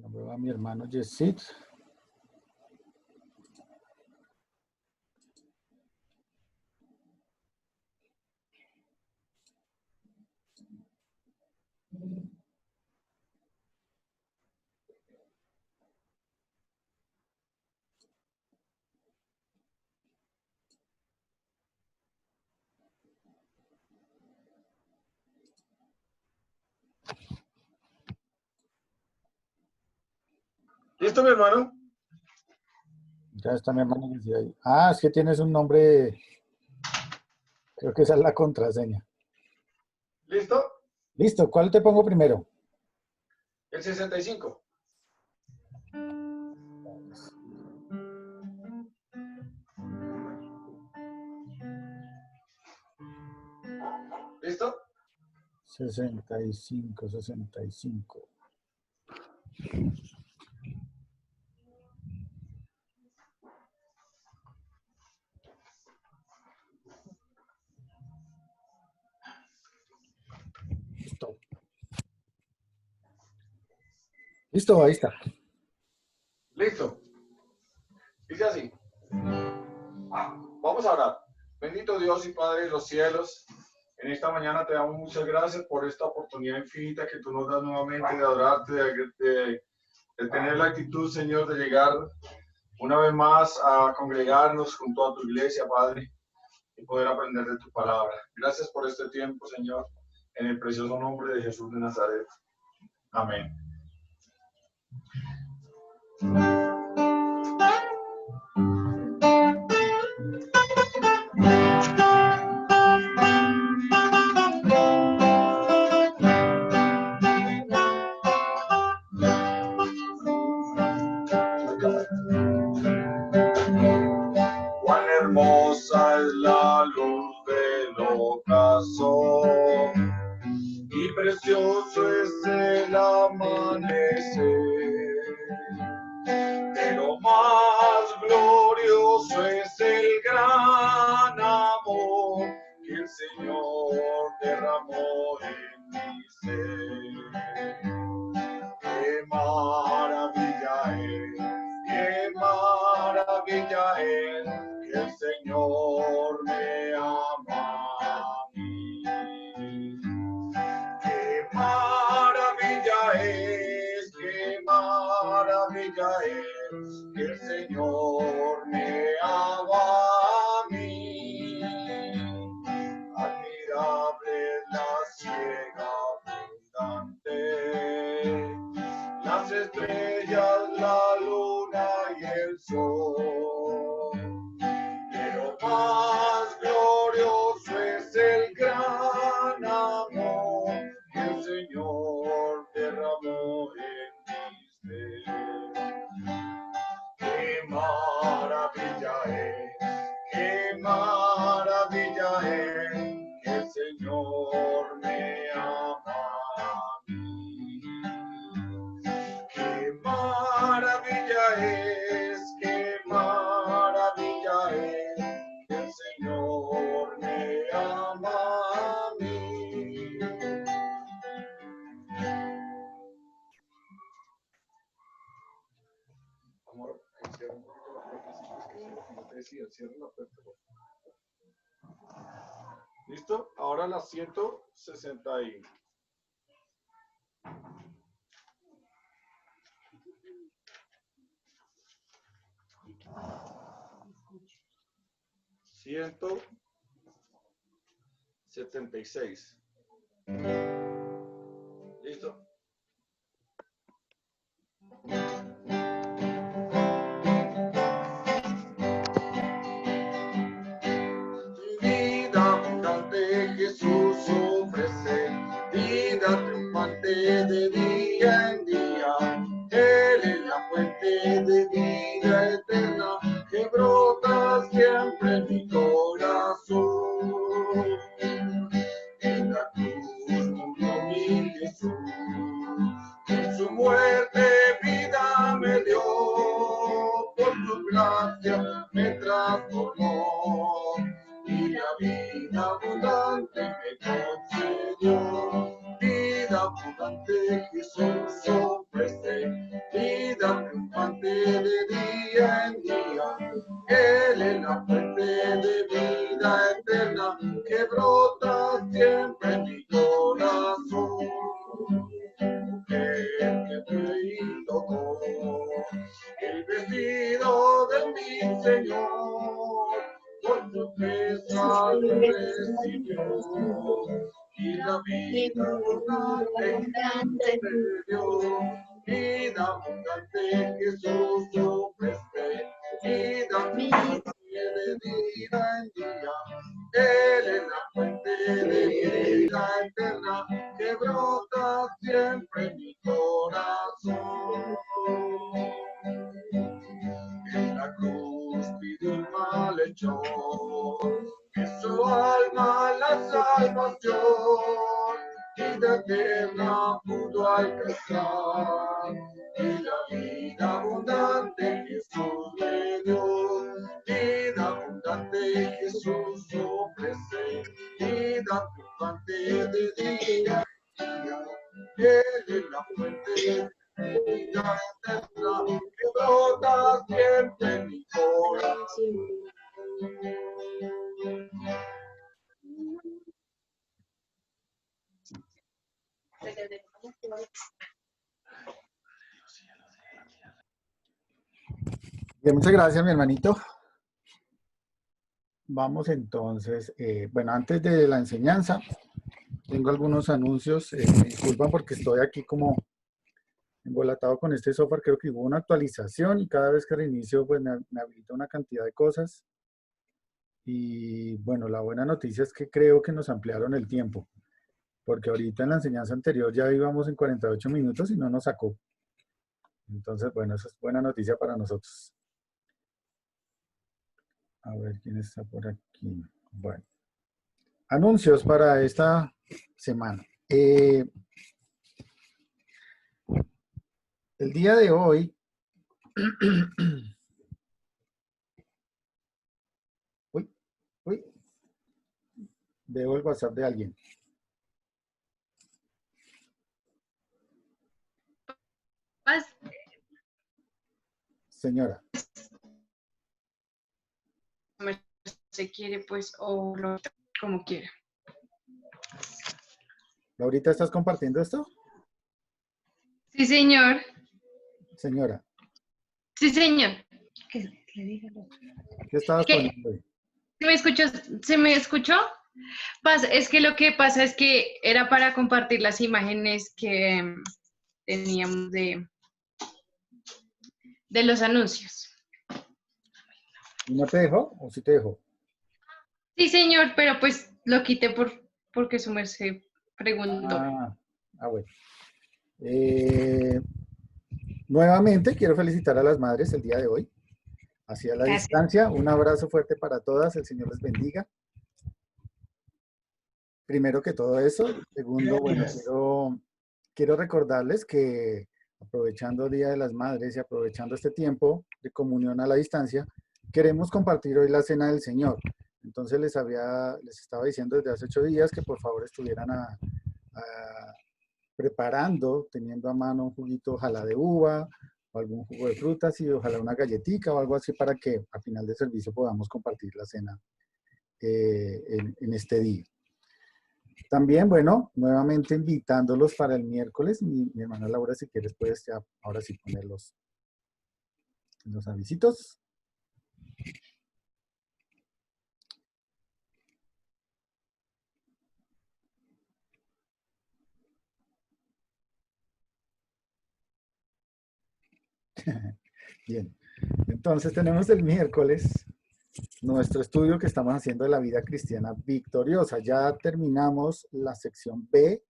Nombró a mi hermano Yesid. ¿Listo, mi hermano? Ya está mi hermano Yesid ahí. Ah, es que tienes un nombre, creo que esa es la contraseña. ¿Listo? Listo, ¿cuál te pongo primero? El 65. ¿Listo? 65, 65. Listo. Listo, ahí está. Listo. Dice así. Vamos a orar. Bendito Dios y Padre de los cielos, en esta mañana te damos muchas gracias por esta oportunidad infinita que tú nos das nuevamente de adorarte, de tener la actitud, Señor, de llegar una vez más a congregarnos junto a tu iglesia, Padre, y poder aprender de tu palabra. Gracias por este tiempo, Señor, en el precioso nombre de Jesús de Nazaret. Amén. Cuán hermosa es la luz del ocaso y precioso es el amanecer, pero más glorioso es el gran amor que el Señor derramó en mi ser. ¡Qué maravilla es! ¡Qué maravilla es! Que el Señor me ama a mí. ¡Qué maravilla es! ¡Qué maravilla es! Que el Señor me ama a mí. Admirable es la ciega abundante, las estrellas, la luna y el sol. Pero más glorioso es el gran amor que el Señor derramó en mi ser. ¡Qué maravilla es! ¡Qué maravilla es! Que el Señor me ama a mí. ¡Qué maravilla es! ¡Qué maravilla es! Que el Señor me ama a mí. Amor, cierra un poquito la puerta, como te decía, cierra la puerta. ¿Listo? Ahora las 160 y... $176. ¿Listo? Vida abundante Jesús ofrece, vida triunfante de día en día. Él es la fuente de vida eterna que brota siempre en mi corazón. En la cruz murió mi Jesús, en su muerte vida me dio, por su gracia me transformó y la vida abundante me concedió. Vida abundante Jesús ofrece, mujer que me tocó el vestido de mi Señor, por su pesar recibió, y la vida abundante que me dio, vida abundante Jesús ofrece, vida abundante de día en día. Él es la fuente de vida eterna que brota siempre en mi corazón. En la cruz pidió el malhechor, que su alma la salvación, vida eterna pudo alcanzar, y la vida abundante Jesús me dio, vida abundante Jesús ofrece, vida abundante de día en día. Él es la fuente de vida eterna que brota siempre en mi corazón. Bien, muchas gracias, mi hermanito. Vamos entonces, bueno, antes de la enseñanza, tengo algunos anuncios. Me disculpan porque estoy aquí como embolatado con este software. Creo que hubo una actualización y cada vez que reinicio, pues me habilita una cantidad de cosas. Y bueno, la buena noticia es que creo que nos ampliaron el tiempo, porque ahorita en la enseñanza anterior ya íbamos en 48 minutos y no nos sacó. Entonces, bueno, eso es buena noticia para nosotros. A ver quién está por aquí. Bueno, anuncios para esta semana. El día de hoy, uy, veo el WhatsApp de alguien. Señora. Se quiere, pues, o lo como quiera. ¿Laurita, estás compartiendo esto? Sí, señor. Señora. Sí, señor. ¿Qué estabas poniendo hoy? ¿Se me escuchó? Es que lo que pasa es que era para compartir las imágenes que teníamos de los anuncios. ¿Y no te dejó o sí te dejó? Sí, señor, pero pues lo quité porque su merced preguntó. Bueno. Nuevamente quiero felicitar a las madres el día de hoy. Hacia la Gracias. distancia, un abrazo fuerte para todas, el Señor les bendiga. Primero que todo eso. Segundo, bueno, quiero recordarles que aprovechando Día de las Madres y aprovechando este tiempo de comunión a la distancia, queremos compartir hoy la Cena del Señor. Entonces les estaba diciendo desde hace 8 días que por favor estuvieran preparando, teniendo a mano un juguito, ojalá de uva, o algún jugo de frutas y ojalá una galletica o algo así para que a final de servicio podamos compartir la cena en este día. También, bueno, nuevamente invitándolos para el miércoles. Mi hermana Laura, si quieres, puedes ya ahora sí poner los avisitos. Bien, entonces tenemos el miércoles nuestro estudio que estamos haciendo de la vida cristiana victoriosa. Ya terminamos la sección B,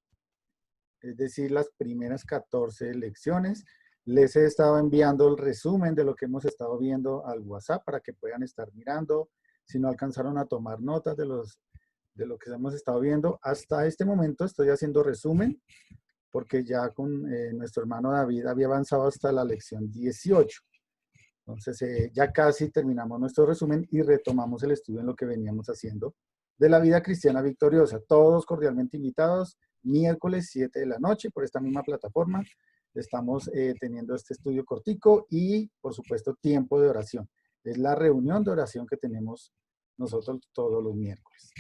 es decir, las primeras 14 lecciones. Les he estado enviando el resumen de lo que hemos estado viendo al WhatsApp para que puedan estar mirando. Si no alcanzaron a tomar notas de lo que hemos estado viendo, hasta este momento estoy haciendo resumen porque ya con nuestro hermano David había avanzado hasta la lección 18. Entonces ya casi terminamos nuestro resumen y retomamos el estudio en lo que veníamos haciendo de la vida cristiana victoriosa. Todos cordialmente invitados, miércoles 7 de la noche por esta misma plataforma. Estamos teniendo este estudio cortico y, por supuesto, tiempo de oración. Es la reunión de oración que tenemos nosotros todos los miércoles.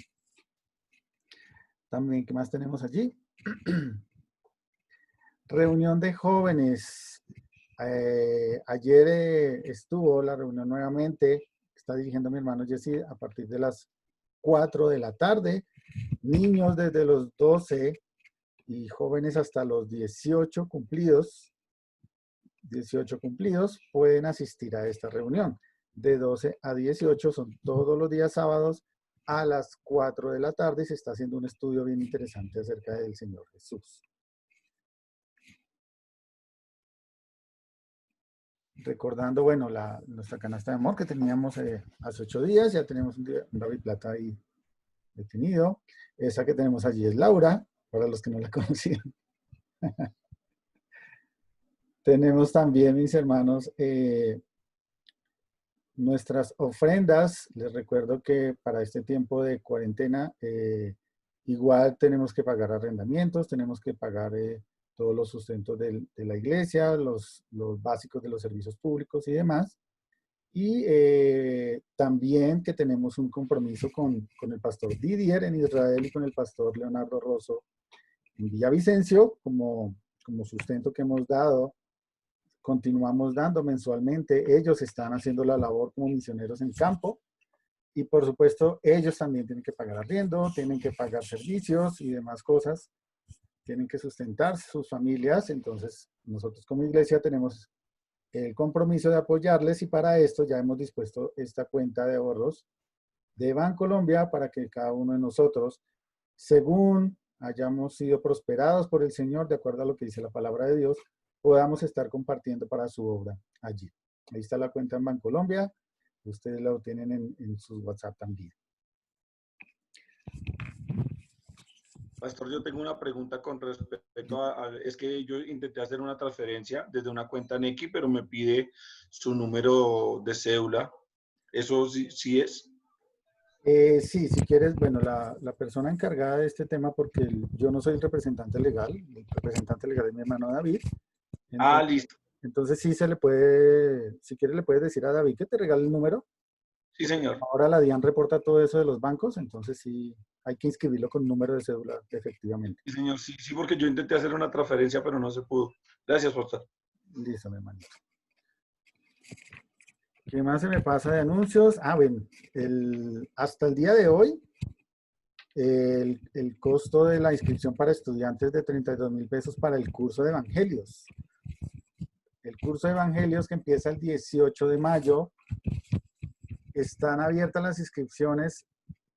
También, ¿qué más tenemos allí? Reunión de jóvenes. Ayer estuvo la reunión nuevamente, está dirigiendo mi hermano Jesse a partir de las 4 de la tarde. Niños desde los 12 y jóvenes hasta los 18 cumplidos pueden asistir a esta reunión. De 12 a 18 son todos los días sábados a las 4 de la tarde y se está haciendo un estudio bien interesante acerca del Señor Jesús. Recordando, bueno, nuestra canasta de amor que teníamos hace 8 días, ya tenemos un David Plata ahí detenido. Esa que tenemos allí es Laura, para los que no la conocían. Tenemos también, mis hermanos, nuestras ofrendas. Les recuerdo que para este tiempo de cuarentena, igual tenemos que pagar arrendamientos, tenemos que pagar todos los sustentos de la iglesia, los básicos de los servicios públicos y demás. Y también que tenemos un compromiso con el pastor Didier en Israel y con el pastor Leonardo Rosso en Villavicencio, como sustento que hemos dado, continuamos dando mensualmente. Ellos están haciendo la labor como misioneros en campo y por supuesto ellos también tienen que pagar arriendo, tienen que pagar servicios y demás cosas, tienen que sustentar sus familias. Entonces nosotros como iglesia tenemos el compromiso de apoyarles y para esto ya hemos dispuesto esta cuenta de ahorros de Bancolombia para que cada uno de nosotros, según hayamos sido prosperados por el Señor, de acuerdo a lo que dice la palabra de Dios, podamos estar compartiendo para su obra allí. Ahí está la cuenta en Bancolombia. Ustedes la obtienen en sus WhatsApp también. Pastor, yo tengo una pregunta con respecto es que yo intenté hacer una transferencia desde una cuenta Nequi, pero me pide su número de cédula. ¿Eso sí es? Sí, si quieres, bueno, la persona encargada de este tema, porque yo no soy el representante legal es mi hermano David. Entonces, Listo. entonces sí se le puede, si quieres le puedes decir a David que te regale el número. Sí, señor. Ahora la DIAN reporta todo eso de los bancos, entonces sí hay que inscribirlo con número de cédula, efectivamente. Sí, señor. Sí, porque yo intenté hacer una transferencia, pero no se pudo. Gracias, pastor. Listo, mi hermanito. ¿Qué más se me pasa de anuncios? Bueno, hasta el día de hoy, el costo de la inscripción para estudiantes de 32,000 pesos para el curso de Evangelios. El curso de Evangelios que empieza el 18 de mayo, están abiertas las inscripciones,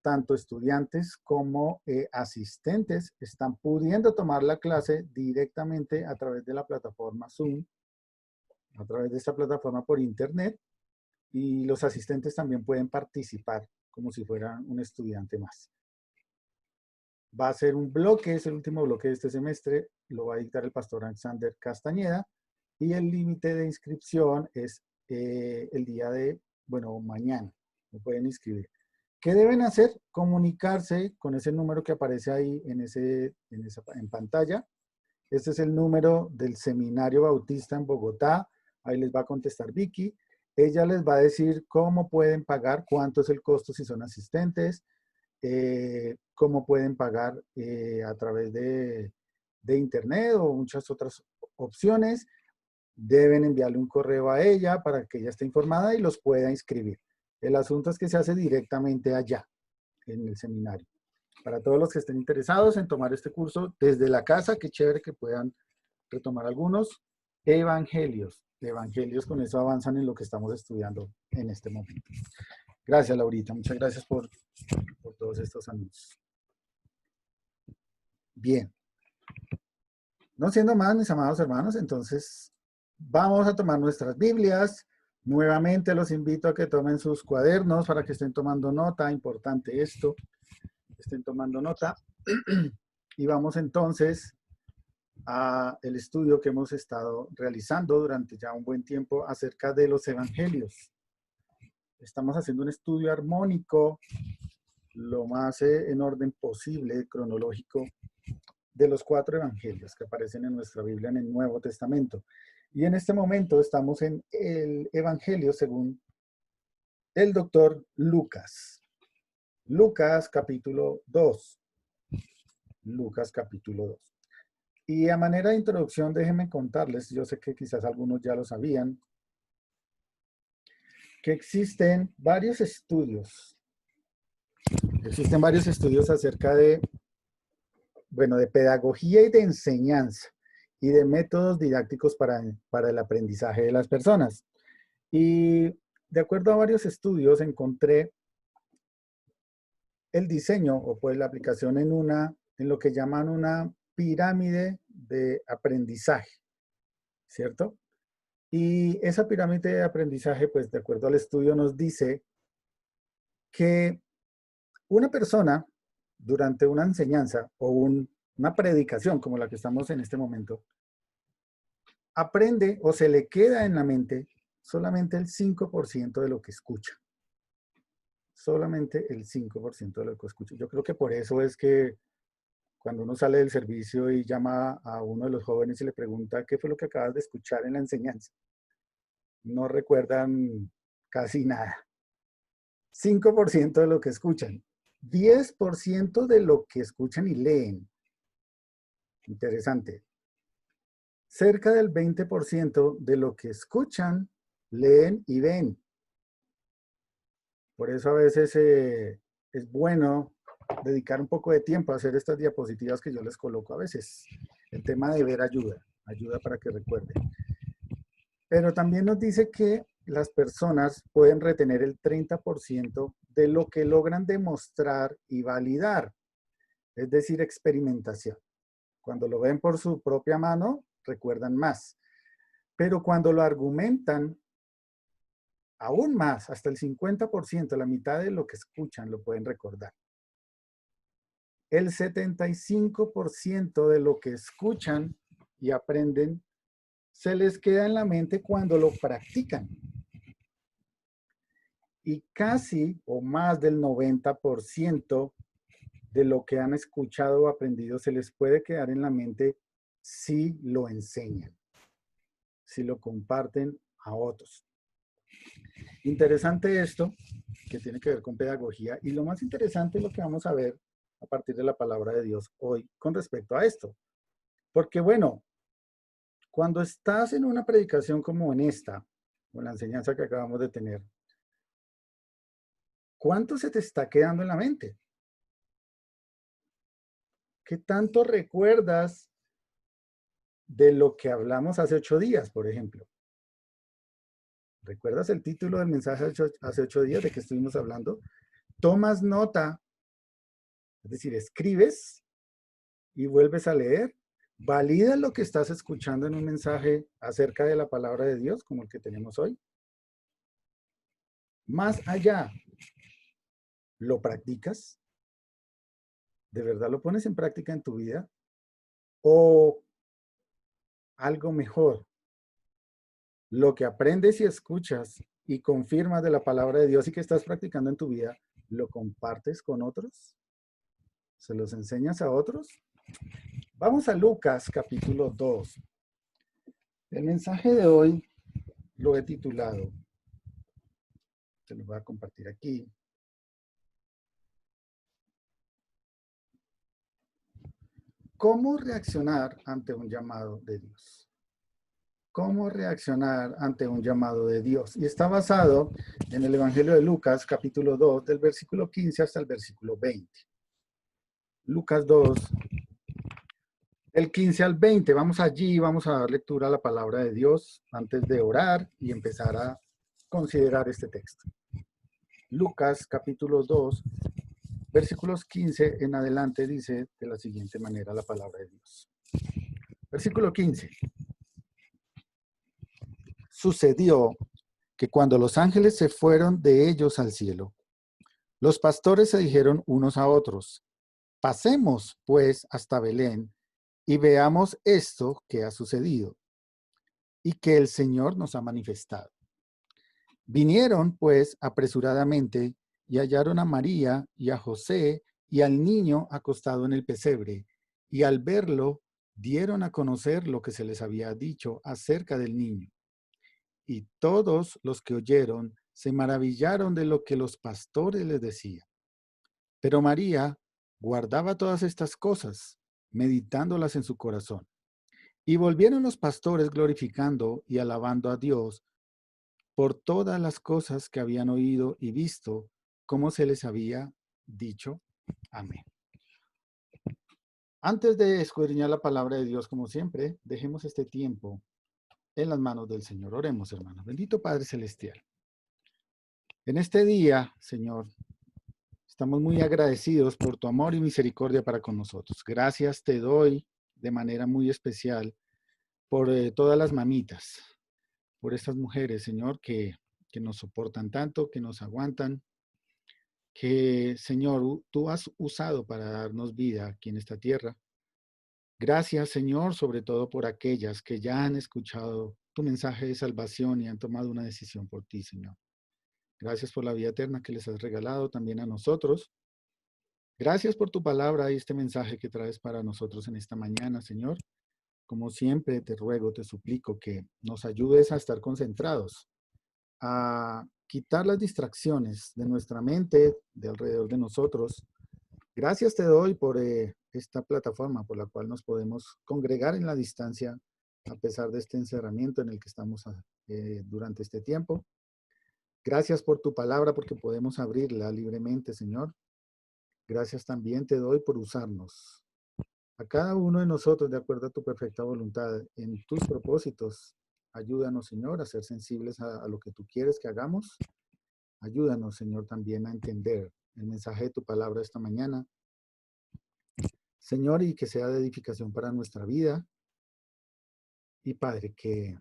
tanto estudiantes como asistentes están pudiendo tomar la clase directamente a través de la plataforma Zoom, a través de esta plataforma por internet, y los asistentes también pueden participar como si fueran un estudiante más. Va a ser un bloque, es el último bloque de este semestre, lo va a dictar el pastor Alexander Castañeda, y el límite de inscripción es el día de, bueno, mañana, lo pueden inscribir. ¿Qué deben hacer? Comunicarse con ese número que aparece ahí en pantalla. Este es el número del Seminario Bautista en Bogotá. Ahí les va a contestar Vicky. Ella les va a decir cómo pueden pagar, cuánto es el costo si son asistentes, cómo pueden pagar a través de internet o muchas otras opciones. Deben enviarle un correo a ella para que ella esté informada y los pueda inscribir. El asunto es que se hace directamente allá, en el seminario. Para todos los que estén interesados en tomar este curso desde la casa, qué chévere que puedan retomar algunos evangelios. Evangelios, con eso avanzan en lo que estamos estudiando en este momento. Gracias, Laurita. Muchas gracias por todos estos anuncios. Bien. No siendo más, mis amados hermanos, entonces vamos a tomar nuestras Biblias. Nuevamente los invito a que tomen sus cuadernos para que estén tomando nota. Importante esto. Estén tomando nota. Y vamos entonces a el estudio que hemos estado realizando durante ya un buen tiempo acerca de los evangelios. Estamos haciendo un estudio armónico, lo más en orden posible, cronológico, de los 4 evangelios que aparecen en nuestra Biblia en el Nuevo Testamento. Y en este momento estamos en el evangelio según el doctor Lucas. Lucas capítulo 2. Lucas capítulo 2. Y a manera de introducción, déjenme contarles, yo sé que quizás algunos ya lo sabían, que existen varios estudios. Existen varios estudios acerca de, bueno, de pedagogía y de enseñanza y de métodos didácticos para el aprendizaje de las personas. Y de acuerdo a varios estudios encontré el diseño o pues la aplicación en lo que llaman una pirámide de aprendizaje, ¿cierto? Y esa pirámide de aprendizaje, pues de acuerdo al estudio nos dice que una persona durante una enseñanza o una predicación como la que estamos en este momento, aprende o se le queda en la mente solamente el 5% de lo que escucha. Solamente el 5% de lo que escucha. Yo creo que por eso es que cuando uno sale del servicio y llama a uno de los jóvenes y le pregunta qué fue lo que acabas de escuchar en la enseñanza, no recuerdan casi nada. 5% de lo que escuchan. 10% de lo que escuchan y leen. Interesante. Cerca del 20% de lo que escuchan, leen y ven. Por eso a veces es bueno dedicar un poco de tiempo a hacer estas diapositivas que yo les coloco a veces. El tema de ver ayuda, ayuda para que recuerden. Pero también nos dice que las personas pueden retener el 30% de lo que logran demostrar y validar, es decir, experimentación. Cuando lo ven por su propia mano, recuerdan más. Pero cuando lo argumentan, aún más, hasta el 50%, la mitad de lo que escuchan lo pueden recordar. El 75% de lo que escuchan y aprenden se les queda en la mente cuando lo practican. Y casi o más del 90% de lo que han escuchado o aprendido se les puede quedar en la mente si lo enseñan, si lo comparten a otros. Interesante esto, que tiene que ver con pedagogía, y lo más interesante es lo que vamos a ver a partir de la palabra de Dios hoy con respecto a esto. Porque bueno, cuando estás en una predicación como en esta, o en la enseñanza que acabamos de tener, ¿cuánto se te está quedando en la mente? ¿Qué tanto recuerdas de lo que hablamos hace 8 días, por ejemplo? ¿Recuerdas el título del mensaje hace 8 días de que estuvimos hablando? ¿Tomas nota? Es decir, escribes y vuelves a leer. ¿Validas lo que estás escuchando en un mensaje acerca de la palabra de Dios, como el que tenemos hoy? Más allá, ¿lo practicas? ¿De verdad lo pones en práctica en tu vida? ¿O algo mejor? Lo que aprendes y escuchas y confirmas de la palabra de Dios y que estás practicando en tu vida, ¿lo compartes con otros? ¿Se los enseñas a otros? Vamos a Lucas capítulo 2. El mensaje de hoy lo he titulado, se lo voy a compartir aquí. ¿Cómo reaccionar ante un llamado de Dios? ¿Cómo reaccionar ante un llamado de Dios? Y está basado en el Evangelio de Lucas, capítulo 2, del versículo 15 hasta el versículo 20. Lucas 2, del 15 al 20. Vamos allí, vamos a dar lectura a la palabra de Dios antes de orar y empezar a considerar este texto. Lucas, capítulo 2, versículos 15 en adelante, dice de la siguiente manera la palabra de Dios. Versículo 15. Sucedió que cuando los ángeles se fueron de ellos al cielo, los pastores se dijeron unos a otros: pasemos, pues, hasta Belén y veamos esto que ha sucedido y que el Señor nos ha manifestado. Vinieron, pues, apresuradamente y hallaron a María y a José y al niño acostado en el pesebre, y al verlo, dieron a conocer lo que se les había dicho acerca del niño. Y todos los que oyeron se maravillaron de lo que los pastores les decían. Pero María guardaba todas estas cosas meditándolas en su corazón. Y volvieron los pastores glorificando y alabando a Dios por todas las cosas que habían oído y visto, como se les había dicho. Amén. Antes de escudriñar la palabra de Dios, como siempre, dejemos este tiempo en las manos del Señor. Oremos, hermanos. Bendito Padre Celestial. En este día, Señor, estamos muy agradecidos por tu amor y misericordia para con nosotros. Gracias te doy de manera muy especial por todas las mamitas, por estas mujeres, Señor, que nos soportan tanto, que nos aguantan, que, Señor, tú has usado para darnos vida aquí en esta tierra. Gracias, Señor, sobre todo por aquellas que ya han escuchado tu mensaje de salvación y han tomado una decisión por ti, Señor. Gracias por la vida eterna que les has regalado también a nosotros. Gracias por tu palabra y este mensaje que traes para nosotros en esta mañana, Señor. Como siempre, te ruego, te suplico que nos ayudes a estar concentrados, a quitar las distracciones de nuestra mente, de alrededor de nosotros. Gracias te doy por esta plataforma por la cual nos podemos congregar en la distancia a pesar de este encerramiento en el que estamos durante este tiempo. Gracias por tu palabra porque podemos abrirla libremente, Señor. Gracias también te doy por usarnos a cada uno de nosotros de acuerdo a tu perfecta voluntad en tus propósitos. Ayúdanos, Señor, a ser sensibles a lo que tú quieres que hagamos. Ayúdanos, Señor, también a entender el mensaje de tu palabra esta mañana. Señor, y que sea de edificación para nuestra vida. Y Padre, que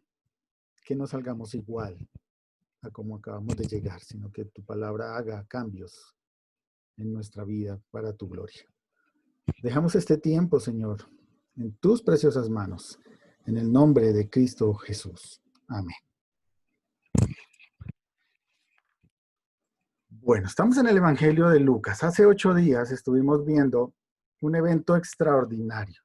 no salgamos igual a como acabamos de llegar, sino que tu palabra haga cambios en nuestra vida para tu gloria. Dejamos este tiempo, Señor, en tus preciosas manos, en el nombre de Cristo Jesús. Amén. Bueno, estamos en el Evangelio de Lucas. Hace 8 días estuvimos viendo un evento extraordinario.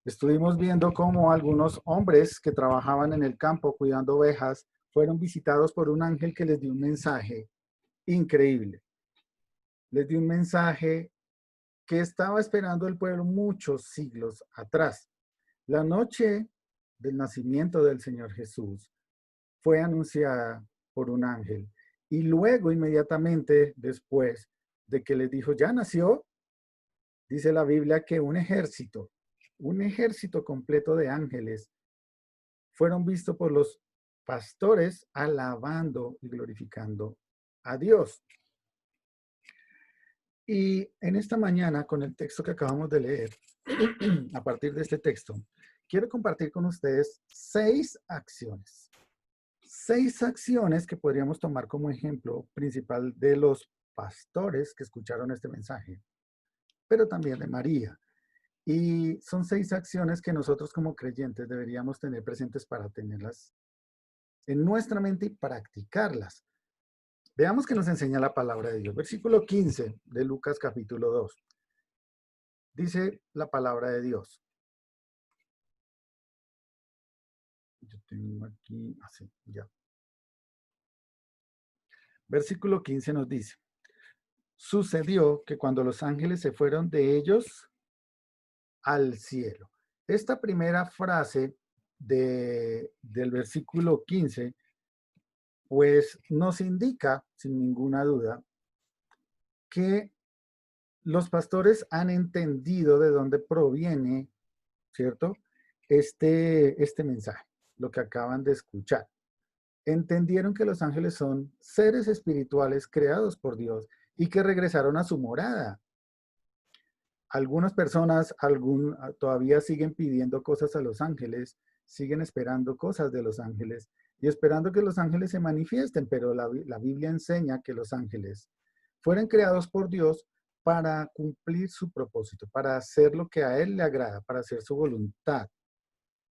Estuvimos viendo cómo algunos hombres que trabajaban en el campo cuidando ovejas fueron visitados por un ángel que les dio un mensaje increíble. Les dio un mensaje que estaba esperando el pueblo muchos siglos atrás. La noche del nacimiento del Señor Jesús fue anunciada por un ángel y luego inmediatamente después de que les dijo, ya nació, dice la Biblia que un ejército completo de ángeles fueron vistos por los pastores alabando y glorificando a Dios. Y en esta mañana, con el texto que acabamos de leer, a partir de este texto, quiero compartir con ustedes 6 acciones. 6 acciones que podríamos tomar como ejemplo principal de los pastores que escucharon este mensaje, pero también de María. Y son 6 acciones que nosotros como creyentes deberíamos tener presentes para tenerlas en nuestra mente y practicarlas. Veamos qué nos enseña la palabra de Dios. Versículo 15 de Lucas capítulo 2. Dice la palabra de Dios. Yo tengo aquí, así, ya. Versículo 15 nos dice, sucedió que cuando los ángeles se fueron de ellos al cielo. Esta primera frase del versículo 15, pues nos indica, sin ninguna duda, que los pastores han entendido de dónde proviene, ¿cierto? Este mensaje, lo que acaban de escuchar. Entendieron que los ángeles son seres espirituales creados por Dios y que regresaron a su morada. Algunas personas todavía siguen pidiendo cosas a los ángeles, siguen esperando cosas de los ángeles y esperando que los ángeles se manifiesten, pero la Biblia enseña que los ángeles fueron creados por Dios para cumplir su propósito, para hacer lo que a Él le agrada, para hacer su voluntad.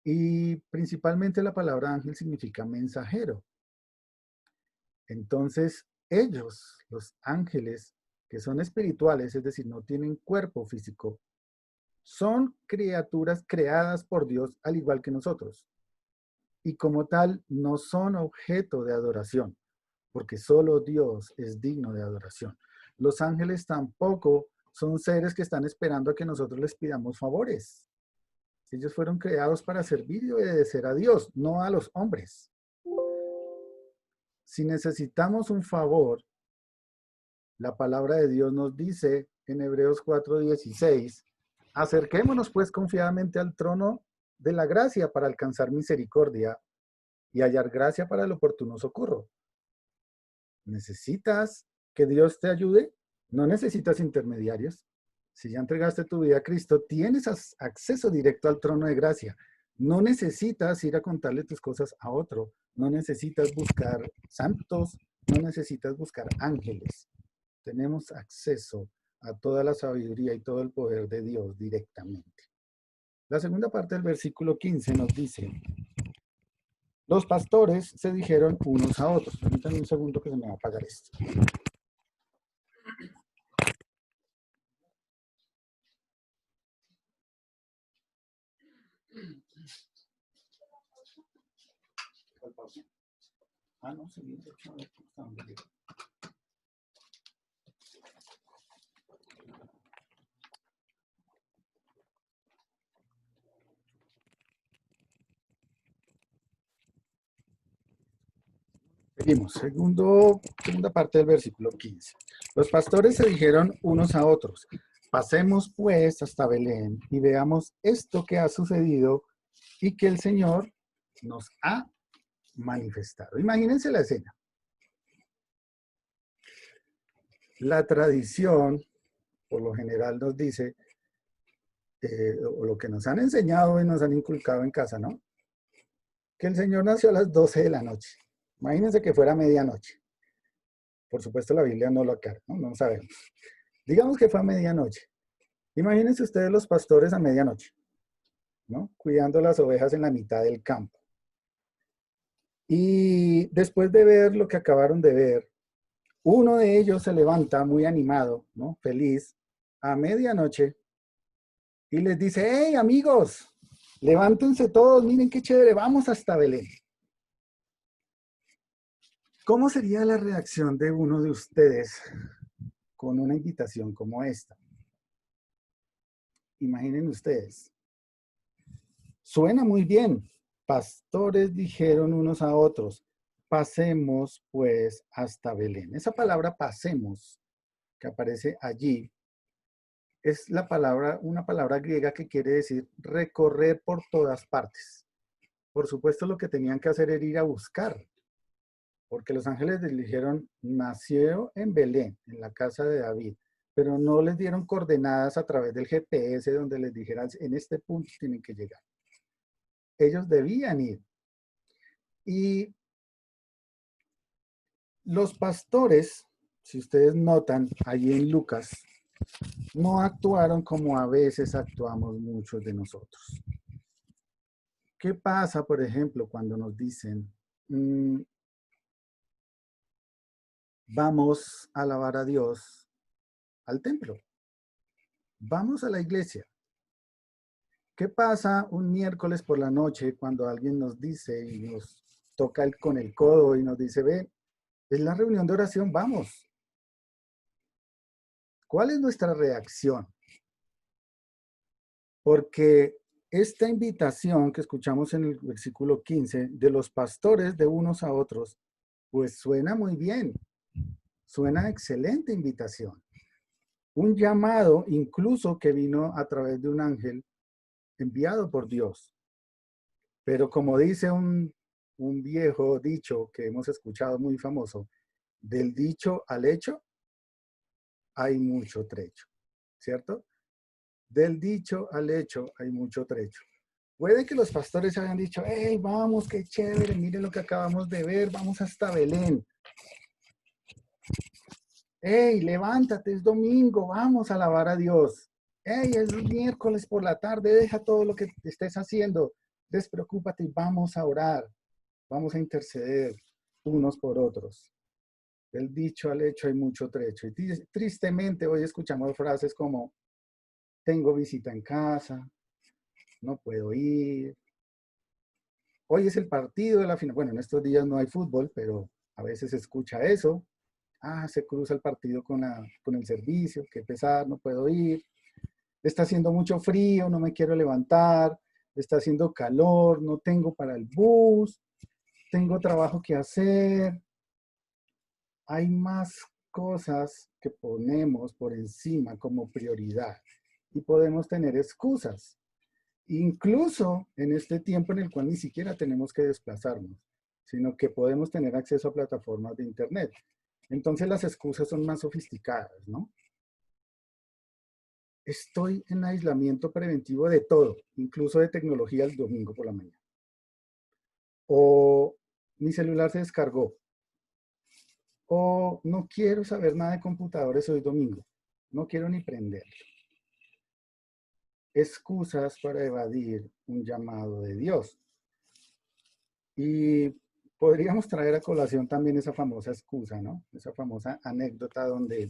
Y principalmente la palabra ángel significa mensajero. Entonces, ellos, los ángeles, que son espirituales, es decir, no tienen cuerpo físico, son criaturas creadas por Dios al igual que nosotros. Y como tal, no son objeto de adoración, porque solo Dios es digno de adoración. Los ángeles tampoco son seres que están esperando a que nosotros les pidamos favores. Ellos fueron creados para servir y obedecer a Dios, no a los hombres. Si necesitamos un favor, la palabra de Dios nos dice en Hebreos 4:16, acerquémonos pues confiadamente al trono de la gracia para alcanzar misericordia y hallar gracia para el oportuno socorro. ¿Necesitas que Dios te ayude? No necesitas intermediarios. Si ya entregaste tu vida a Cristo, tienes acceso directo al trono de gracia. No necesitas ir a contarle tus cosas a otro. No necesitas buscar santos. No necesitas buscar ángeles. Tenemos acceso a toda la sabiduría y todo el poder de Dios directamente. La segunda parte del versículo 15 nos dice, los pastores se dijeron unos a otros. Permítanme un segundo que se me va a apagar esto. Ah, no, seguí. Seguimos, segunda parte del versículo 15. Los pastores se dijeron unos a otros, pasemos pues hasta Belén y veamos esto que ha sucedido y que el Señor nos ha manifestado. Imagínense la escena. La tradición, por lo general, nos dice, o lo que nos han enseñado y nos han inculcado en casa, ¿no? Que el Señor nació a las 12 de la noche. Imagínense que fuera medianoche. Por supuesto, la Biblia no lo aclara, ¿no? No sabemos. Digamos que fue a medianoche. Imagínense ustedes los pastores a medianoche, ¿no? Cuidando las ovejas en la mitad del campo. Y después de ver lo que acabaron de ver, uno de ellos se levanta muy animado, ¿no? Feliz, a medianoche y les dice, hey amigos, levántense todos, miren qué chévere, vamos hasta Belén. ¿Cómo sería la reacción de uno de ustedes con una invitación como esta? Imaginen ustedes. Suena muy bien. Pastores dijeron unos a otros, pasemos pues hasta Belén. Esa palabra pasemos, que aparece allí, es una palabra griega que quiere decir recorrer por todas partes. Por supuesto, lo que tenían que hacer era ir a buscar, porque los ángeles les dijeron, nació en Belén, en la casa de David, pero no les dieron coordenadas a través del GPS donde les dijeran, en este punto tienen que llegar. Ellos debían ir. Y los pastores, si ustedes notan, allí en Lucas, no actuaron como a veces actuamos muchos de nosotros. ¿Qué pasa, por ejemplo, cuando nos dicen, vamos a alabar a Dios al templo? Vamos a la iglesia. ¿Qué pasa un miércoles por la noche cuando alguien nos dice y nos toca con el codo y nos dice, ven, es la reunión de oración, vamos? ¿Cuál es nuestra reacción? Porque esta invitación que escuchamos en el versículo 15 de los pastores de unos a otros, pues suena muy bien, suena excelente invitación. Un llamado incluso que vino a través de un ángel enviado por Dios. Pero como dice un viejo dicho que hemos escuchado muy famoso, del dicho al hecho hay mucho trecho, ¿cierto? Del dicho al hecho hay mucho trecho. Puede que los pastores hayan dicho, hey, vamos, qué chévere, miren lo que acabamos de ver, vamos hasta Belén. Hey, levántate, es domingo, vamos a alabar a Dios. Hey, es miércoles por la tarde, deja todo lo que estés haciendo, despreocúpate y vamos a orar, vamos a interceder unos por otros. Del dicho al hecho hay mucho trecho. Y tristemente hoy escuchamos frases como, tengo visita en casa, no puedo ir. Hoy es el partido de la final. Bueno, en estos días no hay fútbol, pero a veces se escucha eso. Se cruza el partido con el servicio, qué pesar, no puedo ir. Está haciendo mucho frío, no me quiero levantar. Está haciendo calor, no tengo para el bus. Tengo trabajo que hacer. Hay más cosas que ponemos por encima como prioridad y podemos tener excusas, incluso en este tiempo en el cual ni siquiera tenemos que desplazarnos, sino que podemos tener acceso a plataformas de internet. Entonces las excusas son más sofisticadas, ¿no? Estoy en aislamiento preventivo de todo, incluso de tecnología el domingo por la mañana. O mi celular se descargó. O no quiero saber nada de computadores hoy domingo. No quiero ni prenderlo. Excusas para evadir un llamado de Dios. Y podríamos traer a colación también esa famosa excusa, ¿no? Esa famosa anécdota donde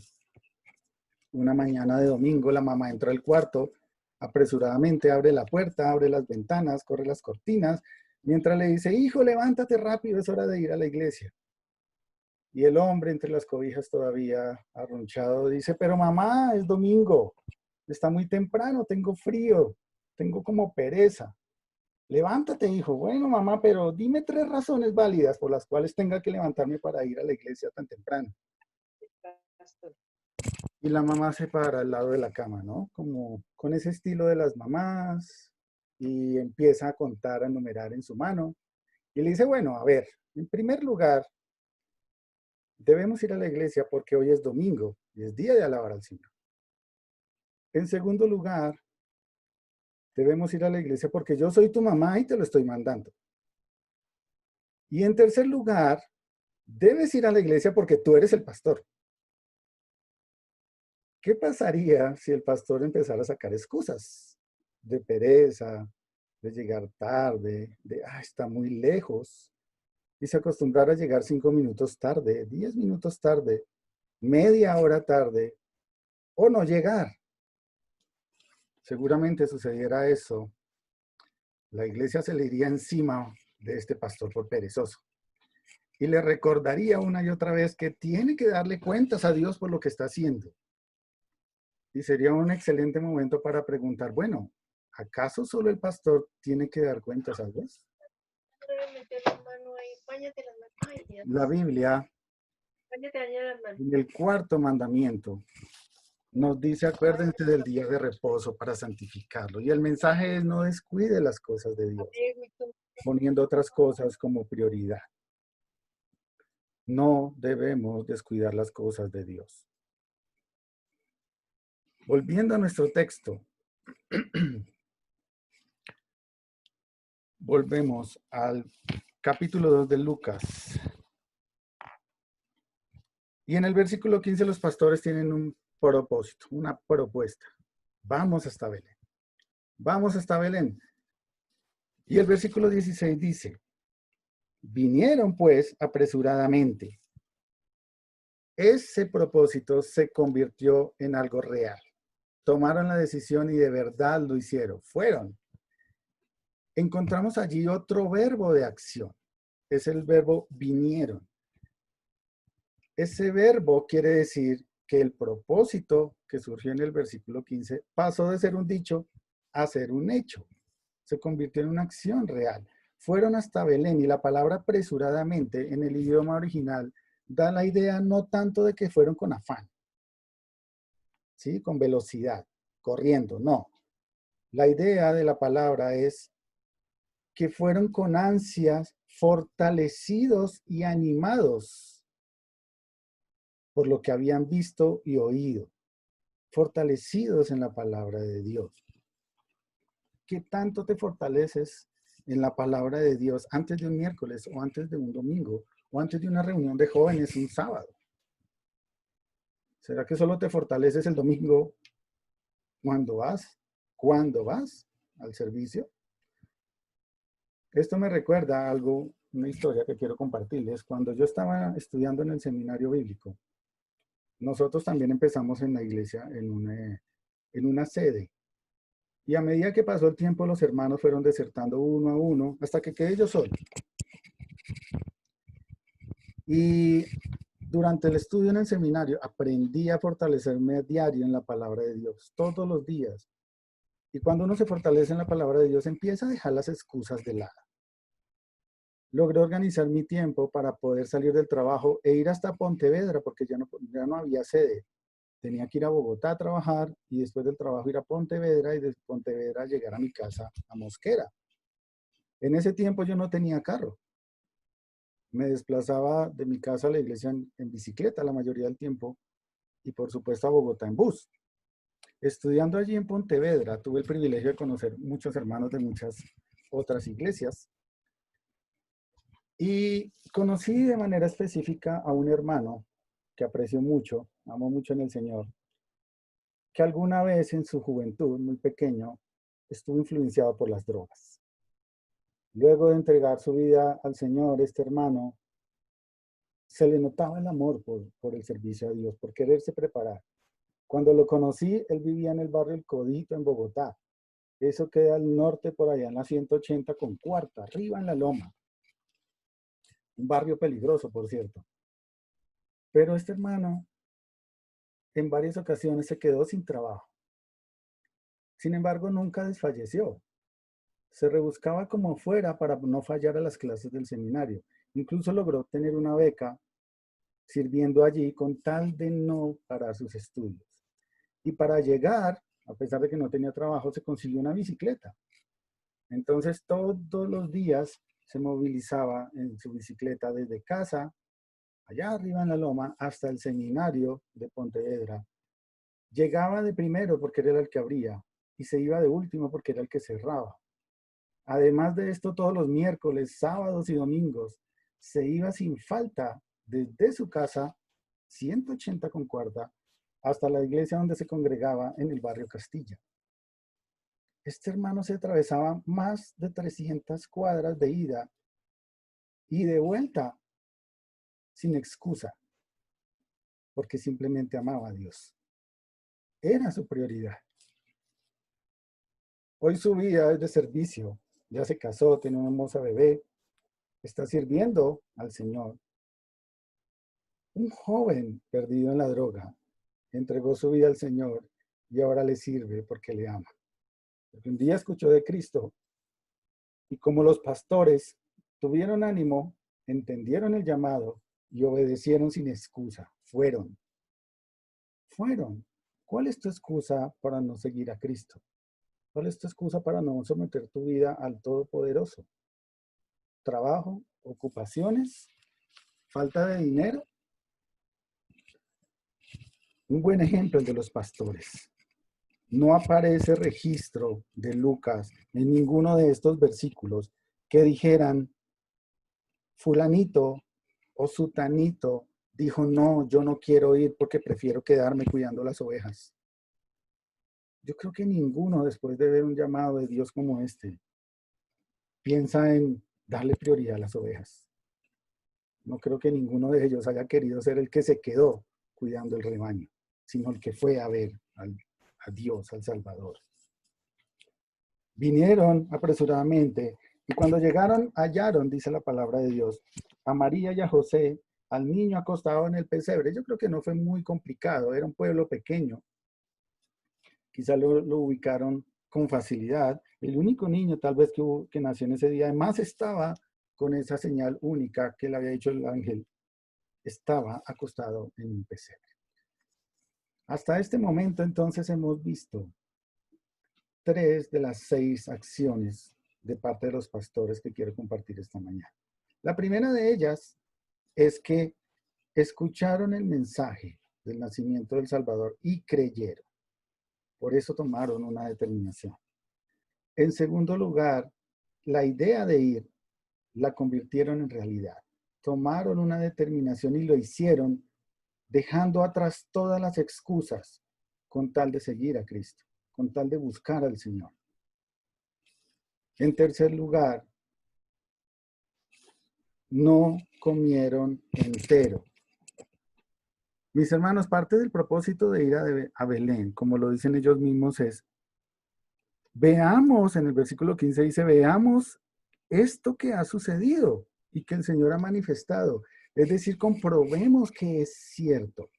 una mañana de domingo la mamá entra al cuarto, apresuradamente abre la puerta, abre las ventanas, corre las cortinas, mientras le dice, hijo, levántate rápido, es hora de ir a la iglesia. Y el hombre entre las cobijas todavía arrunchado dice, pero mamá, es domingo, está muy temprano, tengo frío, tengo como pereza. Levántate, hijo. Bueno, mamá, pero dime 3 razones válidas por las cuales tenga que levantarme para ir a la iglesia tan temprano. Y la mamá se para al lado de la cama, ¿no? Como con ese estilo de las mamás, y empieza a contar, a enumerar en su mano. Y le dice, bueno, a ver, en primer lugar, debemos ir a la iglesia porque hoy es domingo y es día de alabar al Señor. En segundo lugar, debemos ir a la iglesia porque yo soy tu mamá y te lo estoy mandando. Y en tercer lugar, debes ir a la iglesia porque tú eres el pastor. ¿Qué pasaría si el pastor empezara a sacar excusas de pereza, de llegar tarde, de, está muy lejos, y se acostumbrara a llegar 5 minutos tarde, 10 minutos tarde, media hora tarde, o no llegar? Seguramente sucediera eso. La iglesia se le iría encima de este pastor por perezoso. Y le recordaría una y otra vez que tiene que darle cuentas a Dios por lo que está haciendo. Y sería un excelente momento para preguntar, bueno, ¿acaso solo el pastor tiene que dar cuentas a Dios? La Biblia, en el 4.º mandamiento, nos dice, acuérdense del día de reposo para santificarlo. Y el mensaje es, no descuide las cosas de Dios, poniendo otras cosas como prioridad. No debemos descuidar las cosas de Dios. Volviendo a nuestro texto, volvemos al capítulo 2 de Lucas. Y en el versículo 15 los pastores tienen un propósito, una propuesta. Vamos hasta Belén. Vamos hasta Belén. Y el versículo 16 dice, vinieron pues apresuradamente. Ese propósito se convirtió en algo real. Tomaron la decisión y de verdad lo hicieron. Fueron. Encontramos allí otro verbo de acción. Es el verbo vinieron. Ese verbo quiere decir que el propósito que surgió en el versículo 15 pasó de ser un dicho a ser un hecho. Se convirtió en una acción real. Fueron hasta Belén y la palabra apresuradamente en el idioma original da la idea no tanto de que fueron con afán, ¿sí? Con velocidad, corriendo, no. La idea de la palabra es que fueron con ansias, fortalecidos y animados por lo que habían visto y oído, fortalecidos en la palabra de Dios. ¿Qué tanto te fortaleces en la palabra de Dios antes de un miércoles o antes de un domingo o antes de una reunión de jóvenes un sábado? ¿Será que solo te fortaleces el domingo cuando vas al servicio? Esto me recuerda algo, una historia que quiero compartirles. Cuando yo estaba estudiando en el seminario bíblico, nosotros también empezamos en la iglesia en una sede. Y a medida que pasó el tiempo, los hermanos fueron desertando uno a uno hasta que quedé yo solo. Y Durante el estudio en el seminario aprendí a fortalecerme a diario en la palabra de Dios, todos los días. Y cuando uno se fortalece en la palabra de Dios, empieza a dejar las excusas de lado. Logré organizar mi tiempo para poder salir del trabajo e ir hasta Pontevedra, porque ya no había sede. Tenía que ir a Bogotá a trabajar y después del trabajo ir a Pontevedra y de Pontevedra llegar a mi casa a Mosquera. En ese tiempo yo no tenía carro. Me desplazaba de mi casa a la iglesia en bicicleta la mayoría del tiempo y por supuesto a Bogotá en bus. Estudiando allí en Pontevedra tuve el privilegio de conocer muchos hermanos de muchas otras iglesias y conocí de manera específica a un hermano que aprecio mucho, amo mucho en el Señor, que alguna vez en su juventud, muy pequeño, estuvo influenciado por las drogas. Luego de entregar su vida al Señor, este hermano, se le notaba el amor por el servicio a Dios, por quererse preparar. Cuando lo conocí, él vivía en el barrio El Codito, en Bogotá. Eso queda al norte, por allá en la 180 con cuarta, arriba en la loma. Un barrio peligroso, por cierto. Pero este hermano, en varias ocasiones, se quedó sin trabajo. Sin embargo, nunca desfalleció. Se rebuscaba como fuera para no fallar a las clases del seminario. Incluso logró tener una beca sirviendo allí con tal de no parar sus estudios. Y para llegar, a pesar de que no tenía trabajo, se consiguió una bicicleta. Entonces todos los días se movilizaba en su bicicleta desde casa, allá arriba en la loma, hasta el seminario de Pontevedra. Llegaba de primero porque era el que abría y se iba de último porque era el que cerraba. Además de esto, todos los miércoles, sábados y domingos, se iba sin falta desde su casa, 180 con cuarta, hasta la iglesia donde se congregaba en el barrio Castilla. Este hermano se atravesaba más de 300 cuadras de ida y de vuelta sin excusa, porque simplemente amaba a Dios. Era su prioridad. Hoy su vida es de servicio. Ya se casó, tiene una hermosa bebé, está sirviendo al Señor. Un joven perdido en la droga entregó su vida al Señor y ahora le sirve porque le ama. Porque un día escuchó de Cristo y como los pastores tuvieron ánimo, entendieron el llamado y obedecieron sin excusa. Fueron. ¿Cuál es tu excusa para no seguir a Cristo? ¿Cuál es tu excusa para no someter tu vida al Todopoderoso? ¿Trabajo? ¿Ocupaciones? ¿Falta de dinero? Un buen ejemplo el de los pastores. No aparece registro de Lucas en ninguno de estos versículos que dijeran, fulanito o sutanito dijo, no, yo no quiero ir porque prefiero quedarme cuidando las ovejas. Yo creo que ninguno, después de ver un llamado de Dios como este, piensa en darle prioridad a las ovejas. No creo que ninguno de ellos haya querido ser el que se quedó cuidando el rebaño, sino el que fue a ver a Dios, al Salvador. Vinieron apresuradamente y cuando llegaron hallaron, dice la palabra de Dios, a María y a José, al niño acostado en el pesebre. Yo creo que no fue muy complicado, era un pueblo pequeño. Quizá lo ubicaron con facilidad. El único niño tal vez que nació en ese día, además estaba con esa señal única que le había dicho el ángel, estaba acostado en un pesebre. Hasta este momento entonces hemos visto 3 de las 6 acciones de parte de los pastores que quiero compartir esta mañana. La primera de ellas es que escucharon el mensaje del nacimiento del Salvador y creyeron. Por eso tomaron una determinación. En segundo lugar, la idea de ir la convirtieron en realidad. Tomaron una determinación y lo hicieron dejando atrás todas las excusas con tal de seguir a Cristo, con tal de buscar al Señor. En tercer lugar, no comieron entero. Mis hermanos, parte del propósito de ir a Belén, como lo dicen ellos mismos, es, veamos, en el versículo 15 dice, veamos esto que ha sucedido y que el Señor ha manifestado. Es decir, comprobemos que es cierto.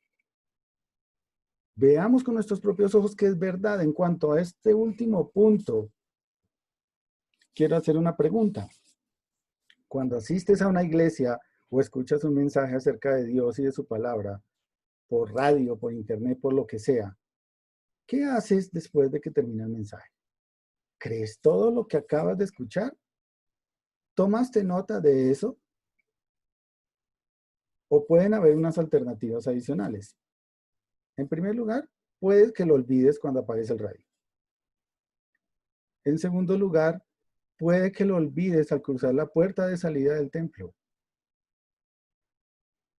Veamos con nuestros propios ojos que es verdad. En cuanto a este último punto, quiero hacer una pregunta. Cuando asistes a una iglesia o escuchas un mensaje acerca de Dios y de su palabra, por radio, por internet, por lo que sea, ¿qué haces después de que termina el mensaje? ¿Crees todo lo que acabas de escuchar? ¿Tomaste nota de eso? ¿O pueden haber unas alternativas adicionales? En primer lugar, puedes que lo olvides cuando aparece el radio. En segundo lugar, puede que lo olvides al cruzar la puerta de salida del templo.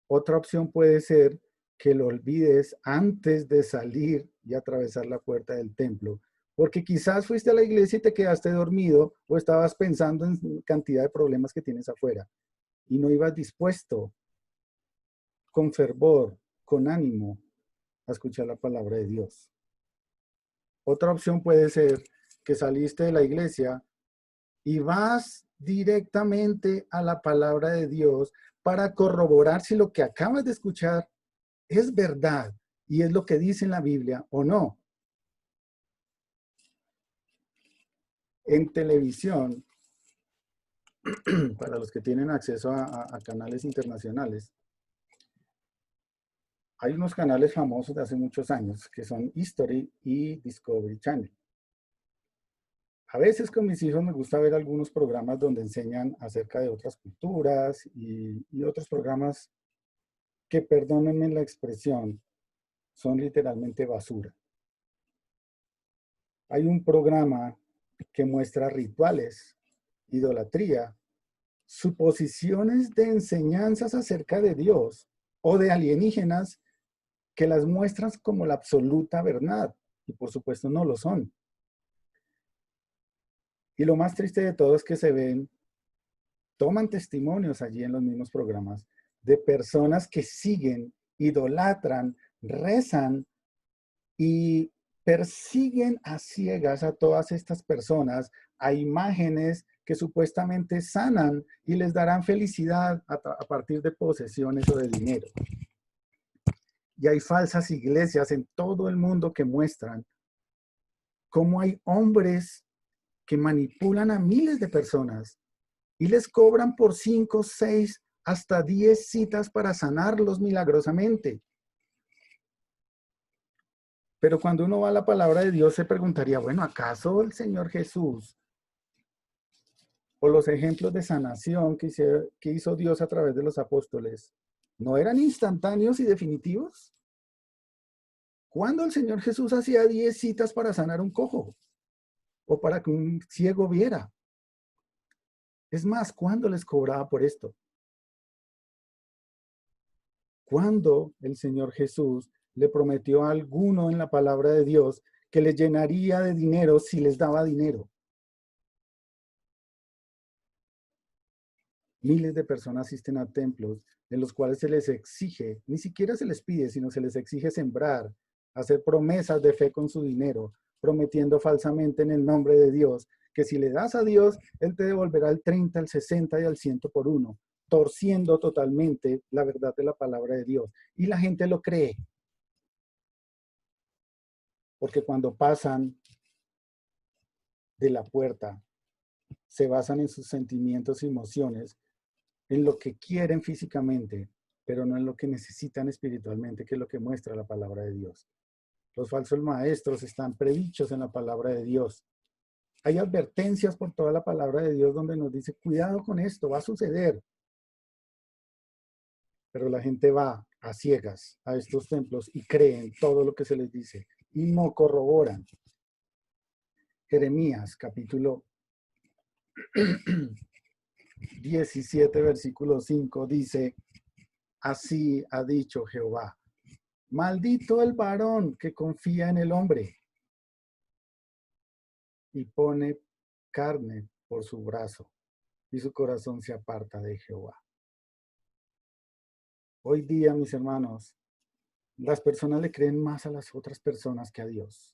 Otra opción puede ser que lo olvides antes de salir y atravesar la puerta del templo, porque quizás fuiste a la iglesia y te quedaste dormido o estabas pensando en cantidad de problemas que tienes afuera y no ibas dispuesto, con fervor, con ánimo, a escuchar la palabra de Dios. Otra opción puede ser que saliste de la iglesia y vas directamente a la palabra de Dios para corroborar si lo que acabas de escuchar es verdad y es lo que dice en la Biblia o no. En televisión, para los que tienen acceso a canales internacionales, hay unos canales famosos de hace muchos años que son History y Discovery Channel. A veces con mis hijos me gusta ver algunos programas donde enseñan acerca de otras culturas y otros programas que, perdónenme la expresión, son literalmente basura. Hay un programa que muestra rituales, idolatría, suposiciones de enseñanzas acerca de Dios o de alienígenas que las muestran como la absoluta verdad y por supuesto no lo son. Y lo más triste de todo es que toman testimonios allí en los mismos programas de personas que siguen, idolatran, rezan y persiguen a ciegas a todas estas personas, a imágenes que supuestamente sanan y les darán felicidad a partir de posesiones o de dinero. Y hay falsas iglesias en todo el mundo que muestran cómo hay hombres que manipulan a miles de personas y les cobran por 5, 6, hasta 10 citas para sanarlos milagrosamente. Pero cuando uno va a la palabra de Dios se preguntaría, bueno, ¿acaso el Señor Jesús o los ejemplos de sanación que hizo Dios a través de los apóstoles no eran instantáneos y definitivos? ¿Cuándo el Señor Jesús hacía 10 citas para sanar un cojo o para que un ciego viera? Es más, ¿cuándo les cobraba por esto? ¿Cuándo el Señor Jesús le prometió a alguno en la palabra de Dios que les llenaría de dinero si les daba dinero? Miles de personas asisten a templos en los cuales se les exige, ni siquiera se les pide, sino se les exige sembrar, hacer promesas de fe con su dinero, prometiendo falsamente en el nombre de Dios que si le das a Dios, Él te devolverá el 30, el 60 y el 100 por uno, torciendo totalmente la verdad de la palabra de Dios. Y la gente lo cree. Porque cuando pasan de la puerta, se basan en sus sentimientos y emociones, en lo que quieren físicamente, pero no en lo que necesitan espiritualmente, que es lo que muestra la palabra de Dios. Los falsos maestros están predichos en la palabra de Dios. Hay advertencias por toda la palabra de Dios donde nos dice, cuidado con esto, va a suceder. Pero la gente va a ciegas a estos templos y creen todo lo que se les dice y no corroboran. Jeremías, capítulo 17, versículo 5, dice, así ha dicho Jehová, maldito el varón que confía en el hombre y pone carne por su brazo y su corazón se aparta de Jehová. Hoy día, mis hermanos, las personas le creen más a las otras personas que a Dios.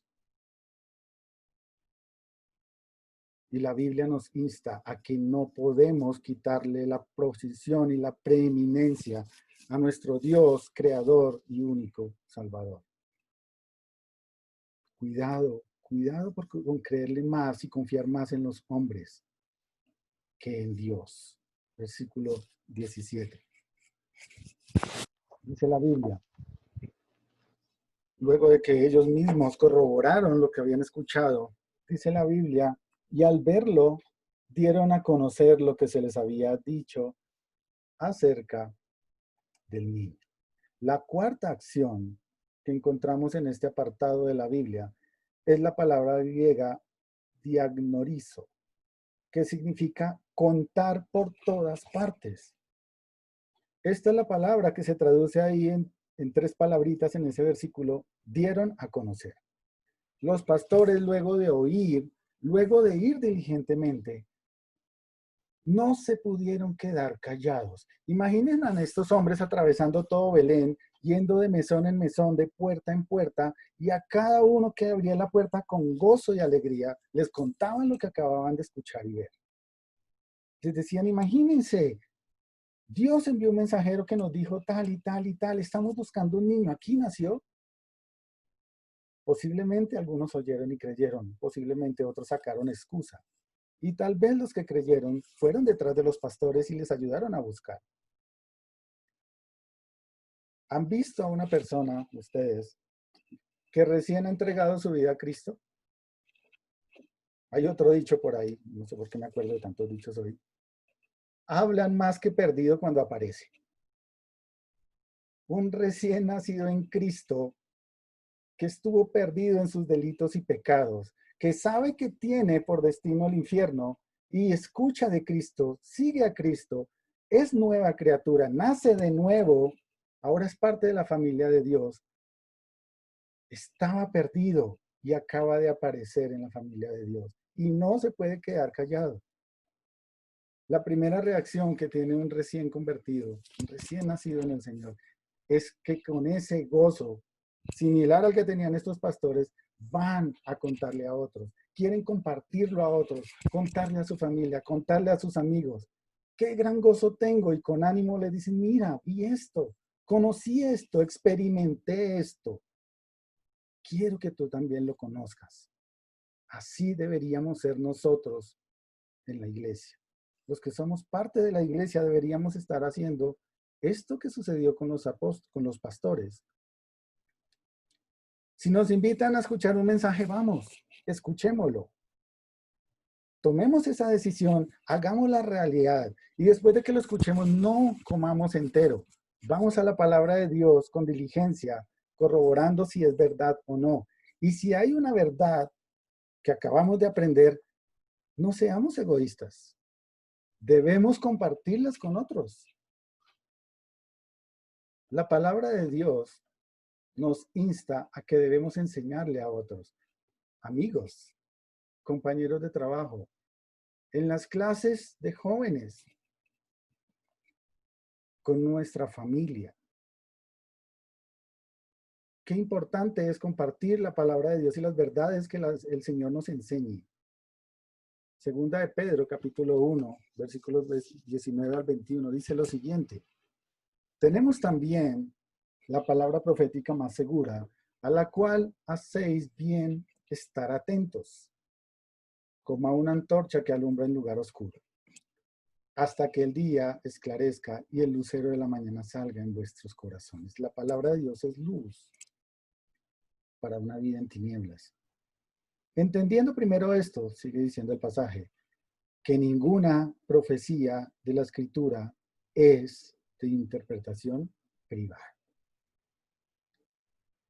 Y la Biblia nos insta a que no podemos quitarle la posición y la preeminencia a nuestro Dios, creador y único Salvador. Cuidado, cuidado con creerle más y confiar más en los hombres que en Dios. Versículo 17. Dice la Biblia, luego de que ellos mismos corroboraron lo que habían escuchado, dice la Biblia, y al verlo, dieron a conocer lo que se les había dicho acerca del niño. La cuarta acción que encontramos en este apartado de la Biblia es la palabra griega diagnorizo, que significa contar por todas partes. Esta es la palabra que se traduce ahí en tres palabritas en ese versículo, dieron a conocer. Los pastores luego de oír, luego de ir diligentemente, no se pudieron quedar callados. Imaginen a estos hombres atravesando todo Belén, yendo de mesón en mesón, de puerta en puerta, y a cada uno que abría la puerta con gozo y alegría, les contaban lo que acababan de escuchar y ver. Les decían, imagínense, Dios envió un mensajero que nos dijo tal y tal y tal, estamos buscando un niño, aquí nació. Posiblemente algunos oyeron y creyeron, posiblemente otros sacaron excusa. Y tal vez los que creyeron fueron detrás de los pastores y les ayudaron a buscar. ¿Han visto a una persona, ustedes, que recién ha entregado su vida a Cristo? Hay otro dicho por ahí, no sé por qué me acuerdo de tantos dichos hoy. Hablan más que perdido cuando aparece. Un recién nacido en Cristo que estuvo perdido en sus delitos y pecados, que sabe que tiene por destino el infierno y escucha de Cristo, sigue a Cristo, es nueva criatura, nace de nuevo, ahora es parte de la familia de Dios. Estaba perdido y acaba de aparecer en la familia de Dios y no se puede quedar callado. La primera reacción que tiene un recién convertido, un recién nacido en el Señor, es que con ese gozo similar al que tenían estos pastores, van a contarle a otros, quieren compartirlo a otros, contarle a su familia, contarle a sus amigos. Qué gran gozo tengo, y con ánimo le dicen, mira, vi esto, conocí esto, experimenté esto. Quiero que tú también lo conozcas. Así deberíamos ser nosotros en la iglesia. Los que somos parte de la iglesia deberíamos estar haciendo esto que sucedió con los pastores. Si nos invitan a escuchar un mensaje, vamos, escuchémoslo. Tomemos esa decisión, hagamos la realidad y después de que lo escuchemos, no comamos entero. Vamos a la palabra de Dios con diligencia, corroborando si es verdad o no. Y si hay una verdad que acabamos de aprender, no seamos egoístas. Debemos compartirlas con otros. La palabra de Dios nos insta a que debemos enseñarle a otros, amigos, compañeros de trabajo, en las clases de jóvenes, con nuestra familia. Qué importante es compartir la palabra de Dios y las verdades que el Señor nos enseñe. Segunda de Pedro, capítulo 1, versículos 19 al 21, dice lo siguiente. Tenemos también la palabra profética más segura, a la cual hacéis bien estar atentos, como a una antorcha que alumbra en lugar oscuro, hasta que el día esclarezca y el lucero de la mañana salga en vuestros corazones. La palabra de Dios es luz para una vida en tinieblas. Entendiendo primero esto, sigue diciendo el pasaje, que ninguna profecía de la Escritura es de interpretación privada.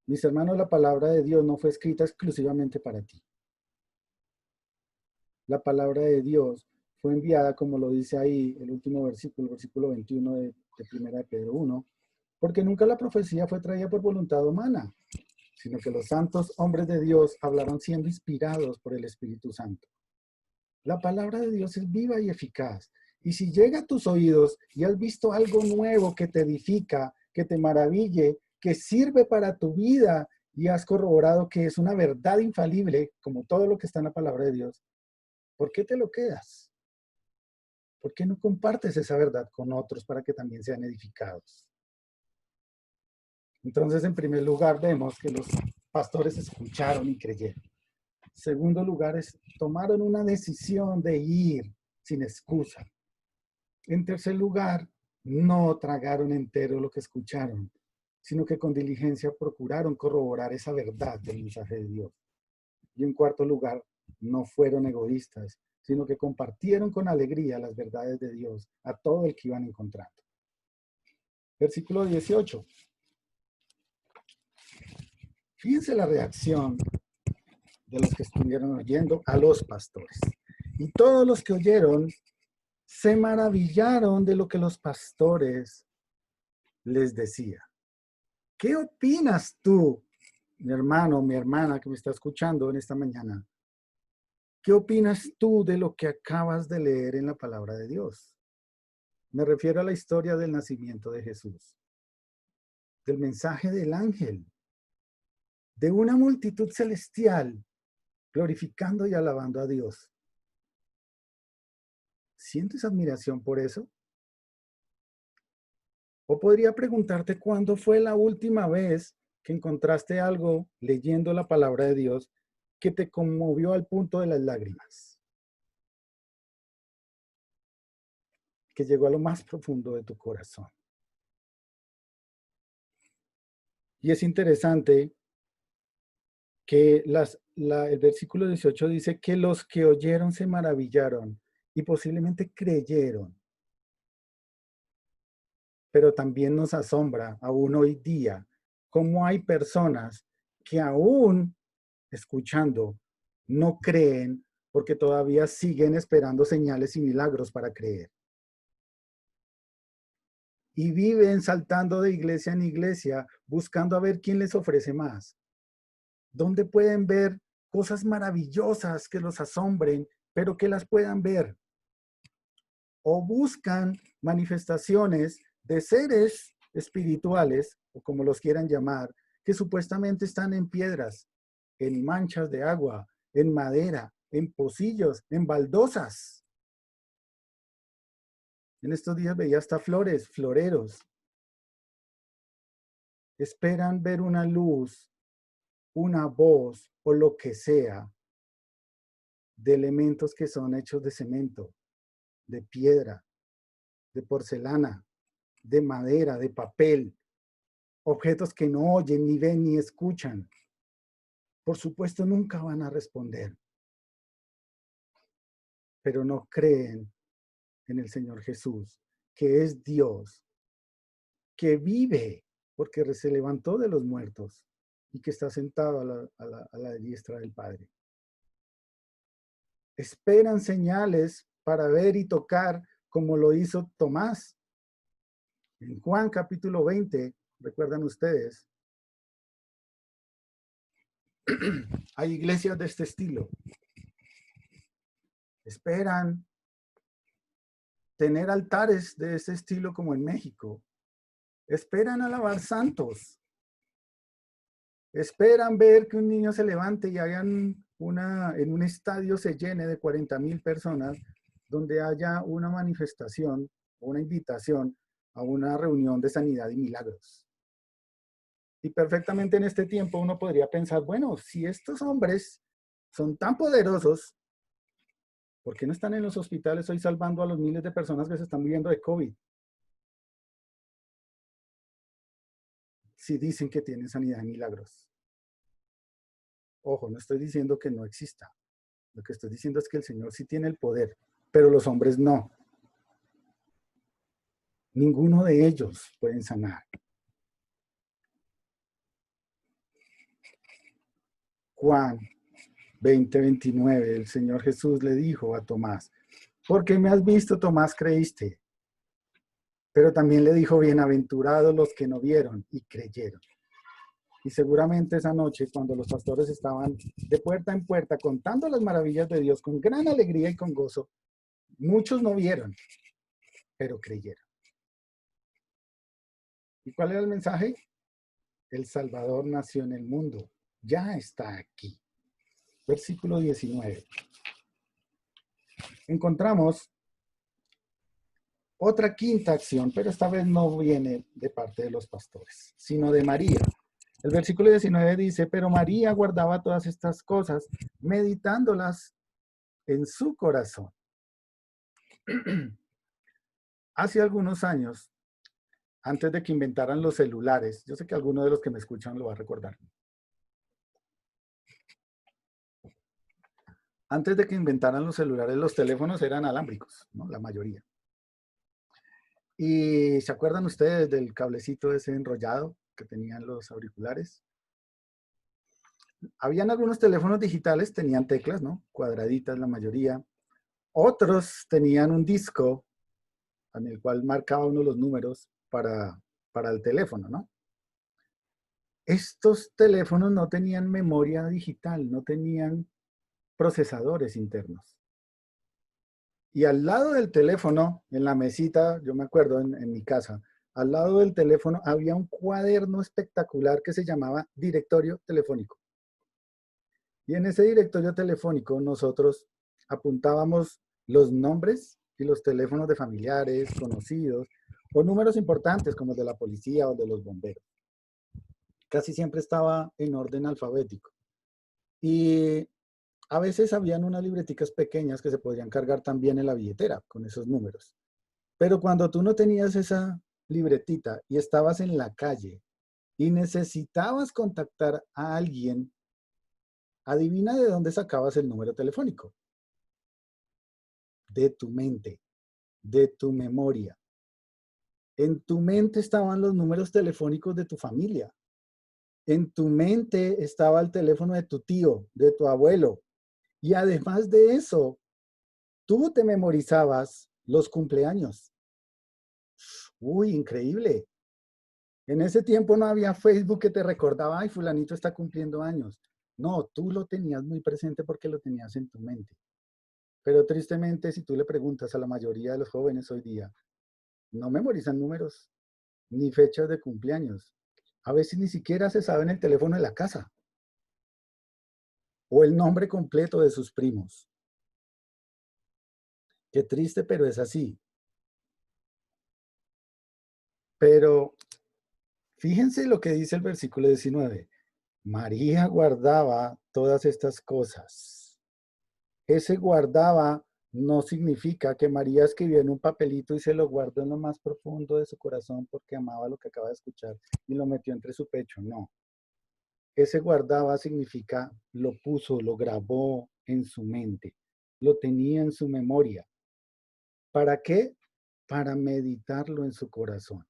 Mis hermanos, la palabra de Dios no fue escrita exclusivamente para ti. La palabra de Dios fue enviada, como lo dice ahí el último versículo, el versículo 21 de 1 de Pedro 1, porque nunca la profecía fue traída por voluntad humana, sino que los santos hombres de Dios hablaron siendo inspirados por el Espíritu Santo. La palabra de Dios es viva y eficaz. Y si llega a tus oídos y has visto algo nuevo que te edifica, que te maraville, que sirve para tu vida y has corroborado que es una verdad infalible, como todo lo que está en la palabra de Dios, ¿Por qué te lo quedas? ¿Por qué no compartes esa verdad con otros para que también sean edificados? Entonces, en primer lugar, vemos que los pastores escucharon y creyeron. Segundo lugar, tomaron una decisión de ir sin excusa. En tercer lugar, no tragaron entero lo que escucharon, sino que con diligencia procuraron corroborar esa verdad del mensaje de Dios. Y en cuarto lugar, no fueron egoístas, sino que compartieron con alegría las verdades de Dios a todo el que iban encontrando. Versículo 18. Fíjense la reacción de los que estuvieron oyendo a los pastores. Y todos los que oyeron se maravillaron de lo que los pastores les decían. ¿Qué opinas tú, mi hermano, mi hermana que me está escuchando en esta mañana? ¿Qué opinas tú de lo que acabas de leer en la palabra de Dios? Me refiero a la historia del nacimiento de Jesús, del mensaje del ángel, de una multitud celestial glorificando y alabando a Dios. ¿Sientes admiración por eso? O podría preguntarte cuándo fue la última vez que encontraste algo leyendo la palabra de Dios que te conmovió al punto de las lágrimas, que llegó a lo más profundo de tu corazón. Y es interesante que el versículo 18 dice que los que oyeron se maravillaron y posiblemente creyeron. Pero también nos asombra aún hoy día cómo hay personas que aún escuchando no creen porque todavía siguen esperando señales y milagros para creer. Y viven saltando de iglesia en iglesia buscando a ver quién les ofrece más. ¿Dónde pueden ver cosas maravillosas que los asombren, pero que las puedan ver? O buscan manifestaciones de seres espirituales, o como los quieran llamar, que supuestamente están en piedras, en manchas de agua, en madera, en pocillos, en baldosas. En estos días veía hasta flores, floreros. Esperan ver una luz, una voz o lo que sea de elementos que son hechos de cemento, de piedra, de porcelana, de madera, de papel, objetos que no oyen, ni ven, ni escuchan. Por supuesto, nunca van a responder, pero no creen en el Señor Jesús, que es Dios, que vive porque se levantó de los muertos y que está sentado a la diestra del Padre. Esperan señales para ver y tocar como lo hizo Tomás. En Juan capítulo 20, recuerdan ustedes, hay iglesias de este estilo. Esperan tener altares de ese estilo como en México. Esperan alabar santos. Esperan ver que un niño se levante y en un estadio se llene de 40,000 personas, donde haya una manifestación o una invitación a una reunión de sanidad y milagros. Y perfectamente en este tiempo uno podría pensar, bueno, si estos hombres son tan poderosos, ¿por qué no están en los hospitales hoy salvando a los miles de personas que se están muriendo de COVID? Si dicen que tienen sanidad y milagros. Ojo, no estoy diciendo que no exista. Lo que estoy diciendo es que el Señor sí tiene el poder, pero los hombres no. Ninguno de ellos pueden sanar. Juan 20:29, el Señor Jesús le dijo a Tomás, porque me has visto, Tomás, creíste. Pero también le dijo, bienaventurados los que no vieron y creyeron. Y seguramente esa noche, cuando los pastores estaban de puerta en puerta contando las maravillas de Dios con gran alegría y con gozo, muchos no vieron, pero creyeron. ¿Y cuál era el mensaje? El Salvador nació en el mundo, ya está aquí. Versículo 19. encontramos otra quinta acción, pero esta vez no viene de parte de los pastores, sino de María. El versículo 19 dice, pero María guardaba todas estas cosas, meditándolas en su corazón. Hace algunos años, antes de que inventaran los celulares, yo sé que alguno de los que me escuchan lo va a recordar. Antes de que inventaran los celulares, los teléfonos eran alámbricos, ¿no? La mayoría. ¿Y se acuerdan ustedes del cablecito ese enrollado que tenían los auriculares? Habían algunos teléfonos digitales, tenían teclas, ¿no? Cuadraditas la mayoría. Otros tenían un disco en el cual marcaba uno los números para el teléfono, ¿no? Estos teléfonos no tenían memoria digital, no tenían procesadores internos. Y al lado del teléfono, en la mesita, yo me acuerdo en mi casa, al lado del teléfono había un cuaderno espectacular que se llamaba directorio telefónico. Y en ese directorio telefónico nosotros apuntábamos los nombres y los teléfonos de familiares, conocidos, o números importantes como el de la policía o de los bomberos. Casi siempre estaba en orden alfabético. Y a veces habían unas libreticas pequeñas que se podían cargar también en la billetera con esos números. Pero cuando tú no tenías esa libretita y estabas en la calle y necesitabas contactar a alguien, adivina de dónde sacabas el número telefónico. De tu mente, de tu memoria. En tu mente estaban los números telefónicos de tu familia. En tu mente estaba el teléfono de tu tío, de tu abuelo. Y además de eso, tú te memorizabas los cumpleaños. Uy, increíble. En ese tiempo no había Facebook que te recordaba, ay, fulanito está cumpliendo años. No, tú lo tenías muy presente porque lo tenías en tu mente. Pero tristemente, si tú le preguntas a la mayoría de los jóvenes hoy día, no memorizan números ni fechas de cumpleaños. A veces ni siquiera se sabe en el teléfono de la casa o el nombre completo de sus primos. Qué triste, pero es así. Pero fíjense lo que dice el versículo 19. María guardaba todas estas cosas. Ese guardaba no significa que María escribió en un papelito y se lo guardó en lo más profundo de su corazón porque amaba lo que acaba de escuchar y lo metió entre su pecho. No. Ese guardaba significa lo puso, lo grabó en su mente, lo tenía en su memoria. ¿Para qué? Para meditarlo en su corazón.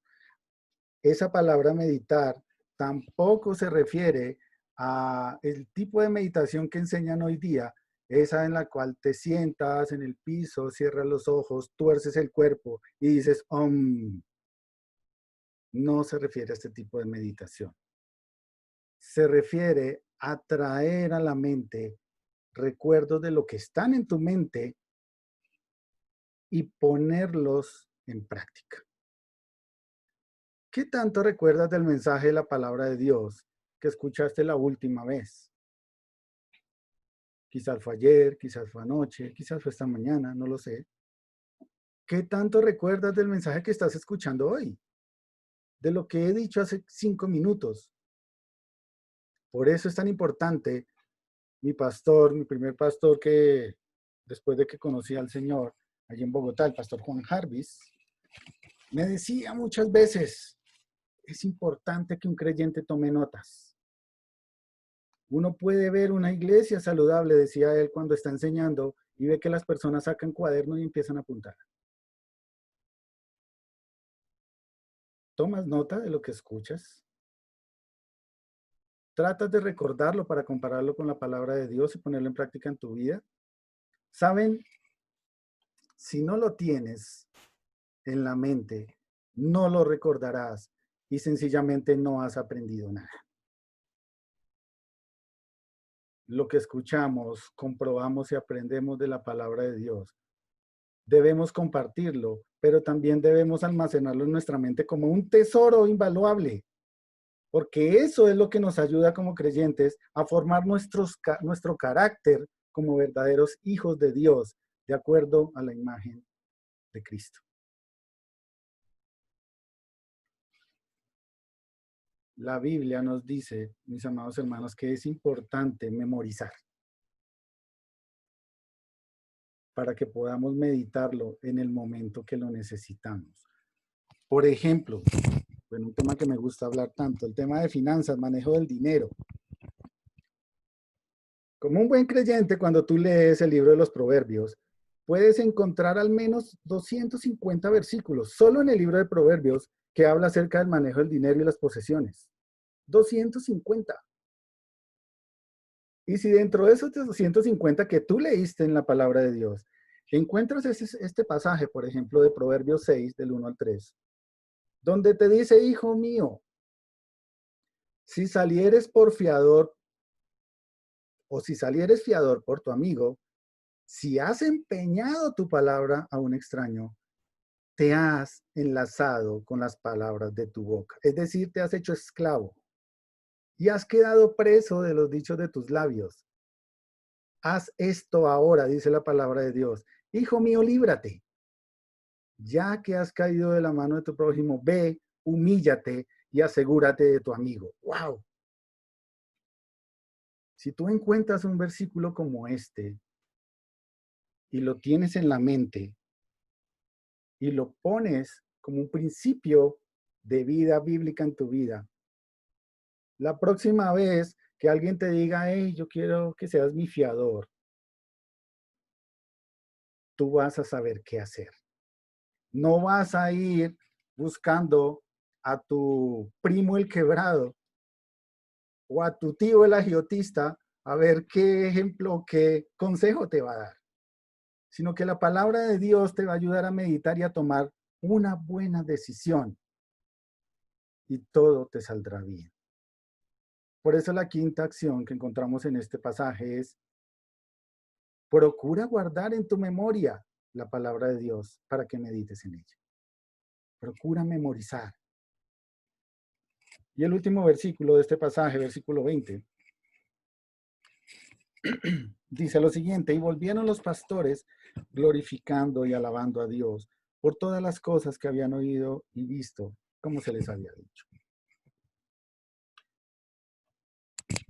Esa palabra meditar tampoco se refiere a el tipo de meditación que enseñan hoy día, esa en la cual te sientas en el piso, cierras los ojos, tuerces el cuerpo y dices, no se refiere a este tipo de meditación. Se refiere a traer a la mente recuerdos de lo que están en tu mente y ponerlos en práctica. ¿Qué tanto recuerdas del mensaje de la palabra de Dios que escuchaste la última vez? Quizás fue ayer, quizás fue anoche, quizás fue esta mañana, no lo sé. ¿Qué tanto recuerdas del mensaje que estás escuchando hoy? De lo que he dicho hace 5 minutos. Por eso es tan importante mi pastor, mi primer pastor que después de que conocí al Señor, allí en Bogotá, el pastor Juan Jarvis, me decía muchas veces, es importante que un creyente tome notas. Uno puede ver una iglesia saludable, decía él cuando está enseñando, y ve que las personas sacan cuadernos y empiezan a apuntar. ¿Tomas nota de lo que escuchas? ¿Tratas de recordarlo para compararlo con la palabra de Dios y ponerlo en práctica en tu vida? ¿Saben? Si no lo tienes en la mente, no lo recordarás y sencillamente no has aprendido nada. Lo que escuchamos, comprobamos y aprendemos de la palabra de Dios. Debemos compartirlo, pero también debemos almacenarlo en nuestra mente como un tesoro invaluable, porque eso es lo que nos ayuda como creyentes a formar nuestro carácter como verdaderos hijos de Dios, de acuerdo a la imagen de Cristo. La Biblia nos dice, mis amados hermanos, que es importante memorizar para que podamos meditarlo en el momento que lo necesitamos. Por ejemplo, bueno, un tema que me gusta hablar tanto, el tema de finanzas, manejo del dinero. Como un buen creyente, cuando tú lees el libro de los Proverbios, puedes encontrar al menos 250 versículos, solo en el libro de Proverbios, que habla acerca del manejo del dinero y las posesiones. 250. Y si dentro de esos 250 que tú leíste en la palabra de Dios, encuentras este pasaje, por ejemplo, de Proverbios 6, del 1 al 3, donde te dice, hijo mío, si salieres por fiador, o si salieres fiador por tu amigo, si has empeñado tu palabra a un extraño, te has enlazado con las palabras de tu boca. Es decir, te has hecho esclavo y has quedado preso de los dichos de tus labios. Haz esto ahora, dice la palabra de Dios. Hijo mío, líbrate. Ya que has caído de la mano de tu prójimo, ve, humíllate y asegúrate de tu amigo. ¡Wow! Si tú encuentras un versículo como este y lo tienes en la mente y lo pones como un principio de vida bíblica en tu vida, la próxima vez que alguien te diga, hey, yo quiero que seas mi fiador, tú vas a saber qué hacer. No vas a ir buscando a tu primo el quebrado o a tu tío el agiotista a ver qué ejemplo, qué consejo te va a dar, sino que la palabra de Dios te va a ayudar a meditar y a tomar una buena decisión y todo te saldrá bien. Por eso la quinta acción que encontramos en este pasaje es: procura guardar en tu memoria la palabra de Dios para que medites en ella. Procura memorizar. Y el último versículo de este pasaje, versículo 20, dice lo siguiente: y volvieron los pastores glorificando y alabando a Dios por todas las cosas que habían oído y visto, como se les había dicho.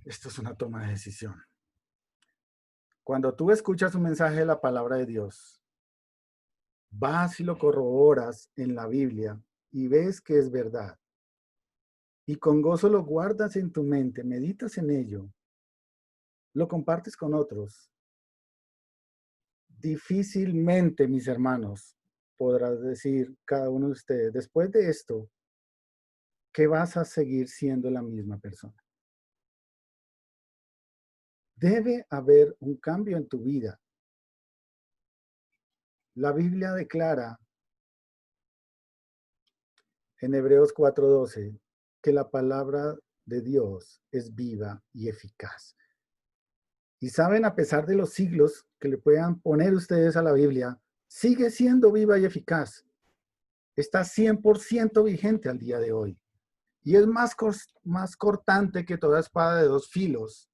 Esto es una toma de decisión. Cuando tú escuchas un mensaje de la palabra de Dios, vas y lo corroboras en la Biblia y ves que es verdad, y con gozo lo guardas en tu mente, meditas en ello, lo compartes con otros, difícilmente, mis hermanos, podrás decir cada uno de ustedes, después de esto, que vas a seguir siendo la misma persona. Debe haber un cambio en tu vida. La Biblia declara en Hebreos 4:12 que la palabra de Dios es viva y eficaz. Y saben, a pesar de los siglos que le puedan poner ustedes a la Biblia, sigue siendo viva y eficaz. Está 100% vigente al día de hoy. Y es más cortante que toda espada de dos filos.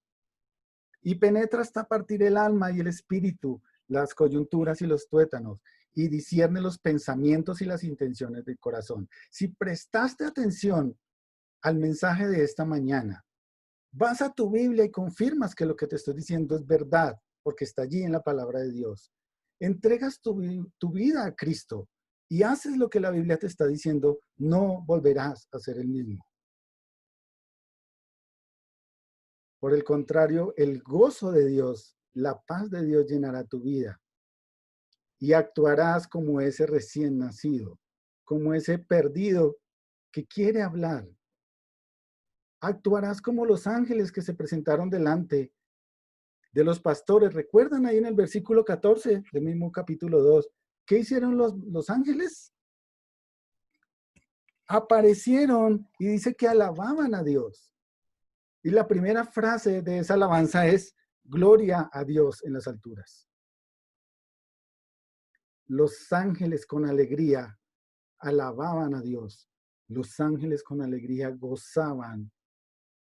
Y penetra hasta partir el alma y el espíritu, las coyunturas y los tuétanos, y discierne los pensamientos y las intenciones del corazón. Si prestaste atención al mensaje de esta mañana, vas a tu Biblia y confirmas que lo que te estoy diciendo es verdad, porque está allí en la palabra de Dios. Entregas tu vida a Cristo y haces lo que la Biblia te está diciendo, no volverás a ser el mismo. Por el contrario, el gozo de Dios, la paz de Dios llenará tu vida y actuarás como ese recién nacido, como ese perdido que quiere hablar. Actuarás como los ángeles que se presentaron delante de los pastores. ¿Recuerdan ahí en el versículo 14 del mismo capítulo 2? ¿Qué hicieron los ángeles? Aparecieron y dice que alababan a Dios. Y la primera frase de esa alabanza es: gloria a Dios en las alturas. Los ángeles con alegría alababan a Dios. Los ángeles con alegría gozaban.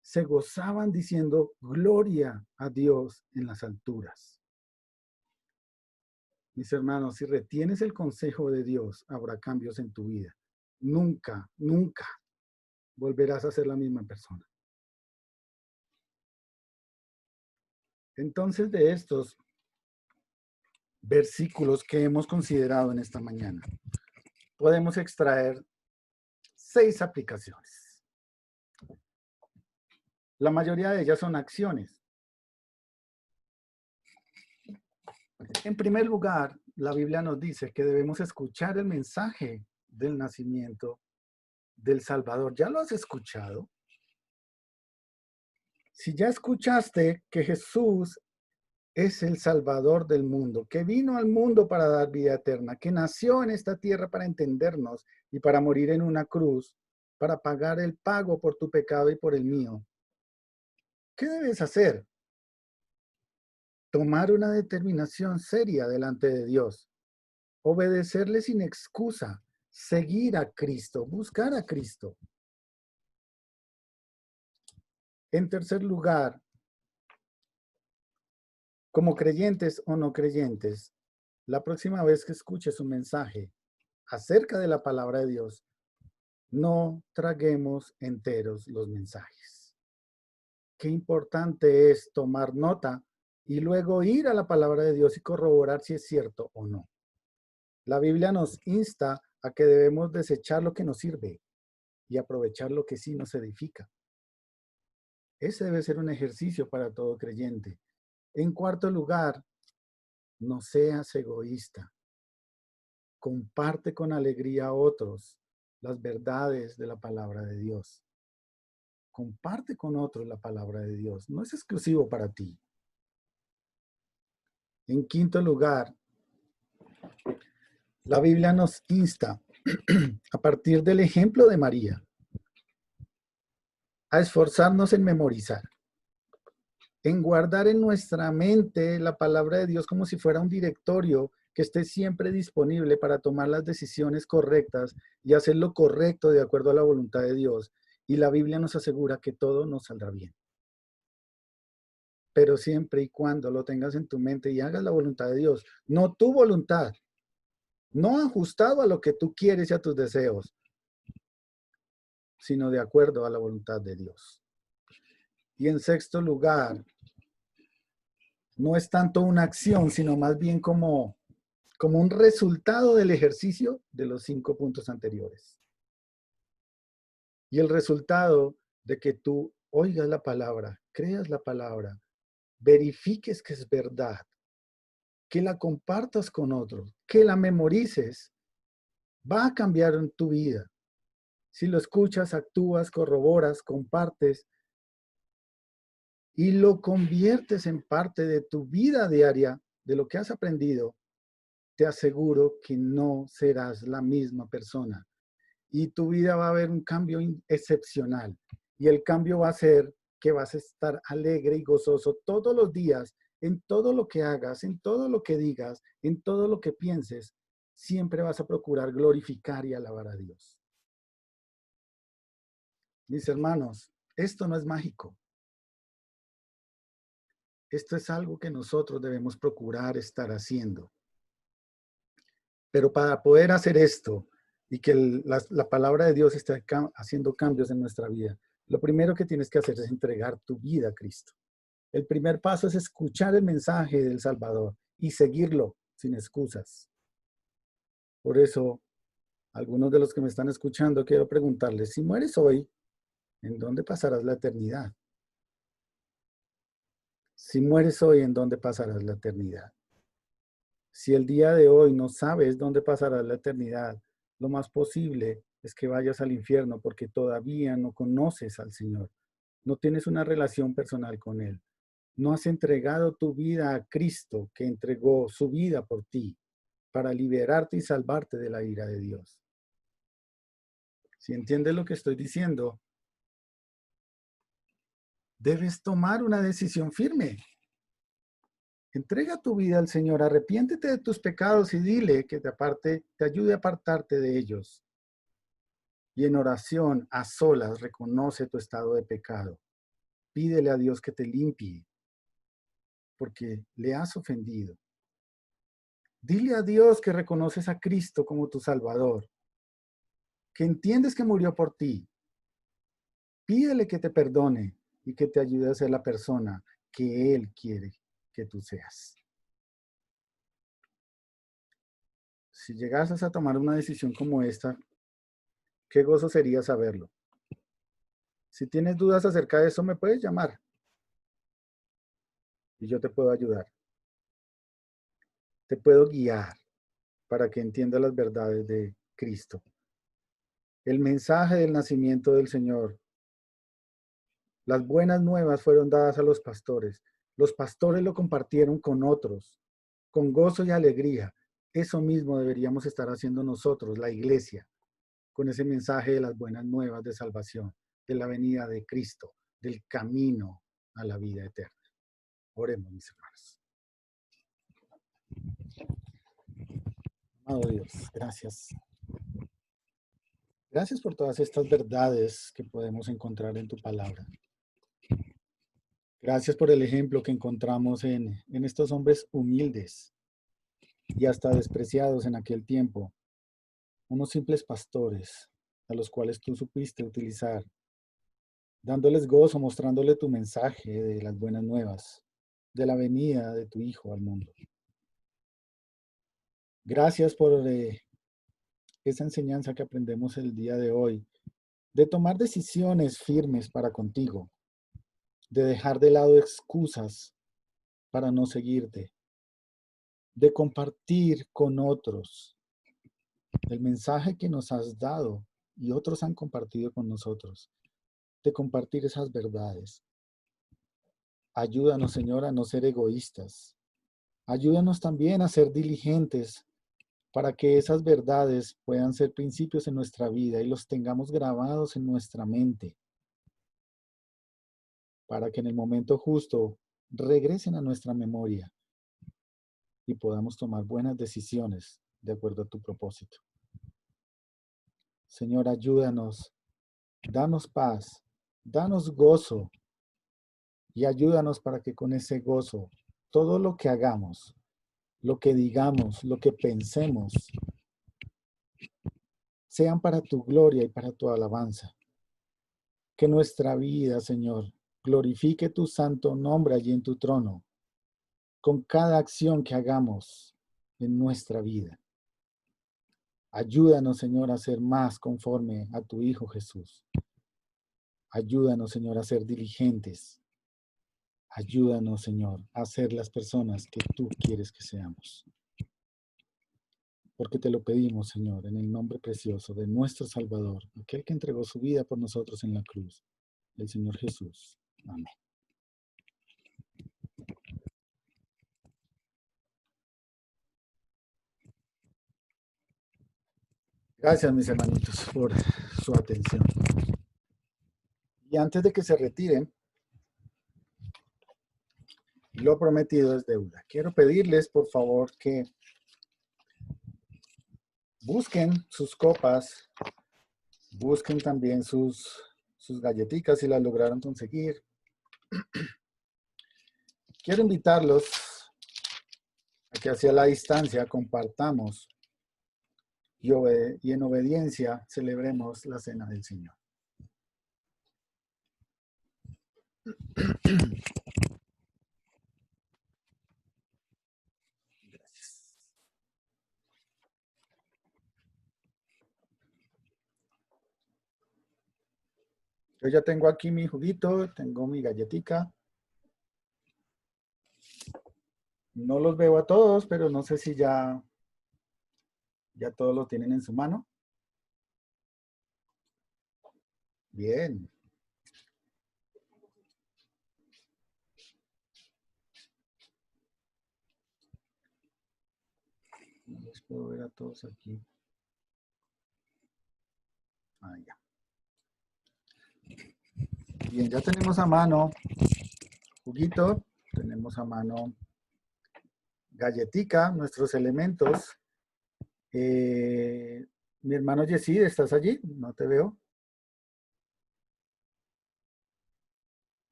Se gozaban diciendo: gloria a Dios en las alturas. Mis hermanos, si retienes el consejo de Dios, habrá cambios en tu vida. Nunca, nunca volverás a ser la misma persona. Entonces, de estos versículos que hemos considerado en esta mañana, podemos extraer 6 aplicaciones. La mayoría de ellas son acciones. En primer lugar, la Biblia nos dice que debemos escuchar el mensaje del nacimiento del Salvador. ¿Ya lo has escuchado? Si ya escuchaste que Jesús es el Salvador del mundo, que vino al mundo para dar vida eterna, que nació en esta tierra para entendernos y para morir en una cruz, para pagar el pago por tu pecado y por el mío, ¿qué debes hacer? Tomar una determinación seria delante de Dios, obedecerle sin excusa, seguir a Cristo, buscar a Cristo. En tercer lugar, como creyentes o no creyentes, la próxima vez que escuches un mensaje acerca de la palabra de Dios, no traguemos enteros los mensajes. Qué importante es tomar nota y luego ir a la palabra de Dios y corroborar si es cierto o no. La Biblia nos insta a que debemos desechar lo que nos sirve y aprovechar lo que sí nos edifica. Ese debe ser un ejercicio para todo creyente. En cuarto lugar, no seas egoísta. Comparte con alegría a otros las verdades de la palabra de Dios. Comparte con otros la palabra de Dios. No es exclusivo para ti. En quinto lugar, la Biblia nos insta, a partir del ejemplo de María, a esforzarnos en memorizar, en guardar en nuestra mente la palabra de Dios como si fuera un directorio que esté siempre disponible para tomar las decisiones correctas y hacer lo correcto de acuerdo a la voluntad de Dios. Y la Biblia nos asegura que todo nos saldrá bien. Pero siempre y cuando lo tengas en tu mente y hagas la voluntad de Dios, no tu voluntad, no ajustado a lo que tú quieres y a tus deseos, sino de acuerdo a la voluntad de Dios. Y en sexto lugar, no es tanto una acción, sino más bien como un resultado del ejercicio de los 5 puntos anteriores. Y el resultado de que tú oigas la palabra, creas la palabra, verifiques que es verdad, que la compartas con otros, que la memorices, va a cambiar en tu vida. Si lo escuchas, actúas, corroboras, compartes y lo conviertes en parte de tu vida diaria, de lo que has aprendido, te aseguro que no serás la misma persona. Y tu vida va a haber un cambio excepcional. Y el cambio va a ser que vas a estar alegre y gozoso todos los días, en todo lo que hagas, en todo lo que digas, en todo lo que pienses. Siempre vas a procurar glorificar y alabar a Dios. Mis hermanos, esto no es mágico. Esto es algo que nosotros debemos procurar estar haciendo. Pero para poder hacer esto y que la palabra de Dios esté haciendo cambios en nuestra vida, lo primero que tienes que hacer es entregar tu vida a Cristo. El primer paso es escuchar el mensaje del Salvador y seguirlo sin excusas. Por eso, algunos de los que me están escuchando, quiero preguntarles, si mueres hoy, ¿en dónde pasarás la eternidad? Si mueres hoy, ¿en dónde pasarás la eternidad? Si el día de hoy no sabes dónde pasarás la eternidad, lo más posible es que vayas al infierno porque todavía no conoces al Señor. No tienes una relación personal con Él. No has entregado tu vida a Cristo, que entregó su vida por ti para liberarte y salvarte de la ira de Dios. Si entiendes lo que estoy diciendo, debes tomar una decisión firme. Entrega tu vida al Señor, arrepiéntete de tus pecados y dile que te ayude a apartarte de ellos. Y en oración, a solas, reconoce tu estado de pecado. Pídele a Dios que te limpie, porque le has ofendido. Dile a Dios que reconoces a Cristo como tu Salvador, que entiendes que murió por ti. Pídele que te perdone y que te ayude a ser la persona que Él quiere que tú seas. Si llegases a tomar una decisión como esta, qué gozo sería saberlo. Si tienes dudas acerca de eso, me puedes llamar y yo te puedo ayudar. Te puedo guiar para que entiendas las verdades de Cristo. El mensaje del nacimiento del Señor. Las buenas nuevas fueron dadas a los pastores. Los pastores lo compartieron con otros, con gozo y alegría. Eso mismo deberíamos estar haciendo nosotros, la iglesia, con ese mensaje de las buenas nuevas de salvación, de la venida de Cristo, del camino a la vida eterna. Oremos, mis hermanos. Amado Dios, gracias. Gracias por todas estas verdades que podemos encontrar en tu palabra. Gracias por el ejemplo que encontramos en estos hombres humildes y hasta despreciados en aquel tiempo, unos simples pastores a los cuales tú supiste utilizar, dándoles gozo, mostrándole tu mensaje de las buenas nuevas, de la venida de tu Hijo al mundo. Gracias por esa enseñanza que aprendemos el día de hoy, de tomar decisiones firmes para contigo, de dejar de lado excusas para no seguirte, de compartir con otros el mensaje que nos has dado y otros han compartido con nosotros, de compartir esas verdades. Ayúdanos, Señor, a no ser egoístas. Ayúdanos también a ser diligentes para que esas verdades puedan ser principios en nuestra vida y los tengamos grabados en nuestra mente, para que en el momento justo regresen a nuestra memoria y podamos tomar buenas decisiones de acuerdo a tu propósito. Señor, ayúdanos, danos paz, danos gozo y ayúdanos para que con ese gozo, todo lo que hagamos, lo que digamos, lo que pensemos, sean para tu gloria y para tu alabanza. Que nuestra vida, Señor, glorifique tu santo nombre allí en tu trono, con cada acción que hagamos en nuestra vida. Ayúdanos, Señor, a ser más conforme a tu Hijo Jesús. Ayúdanos, Señor, a ser diligentes. Ayúdanos, Señor, a ser las personas que tú quieres que seamos. Porque te lo pedimos, Señor, en el nombre precioso de nuestro Salvador, aquel que entregó su vida por nosotros en la cruz, el Señor Jesús. Amén. Gracias, mis hermanitos, por su atención. Y antes de que se retiren, lo prometido es deuda. Quiero pedirles, por favor, que busquen sus copas, busquen también sus galletitas si las lograron conseguir. Quiero invitarlos a que hacia la distancia compartamos y en obediencia celebremos la cena del Señor. Gracias. Yo ya tengo aquí mi juguito, tengo mi galletica. No los veo a todos, pero no sé si ya todos lo tienen en su mano. Bien. No los puedo ver a todos aquí. Ah, ya. Bien, ya tenemos a mano juguito, tenemos a mano galletica, nuestros elementos. Mi hermano Yesid, ¿estás allí? No te veo.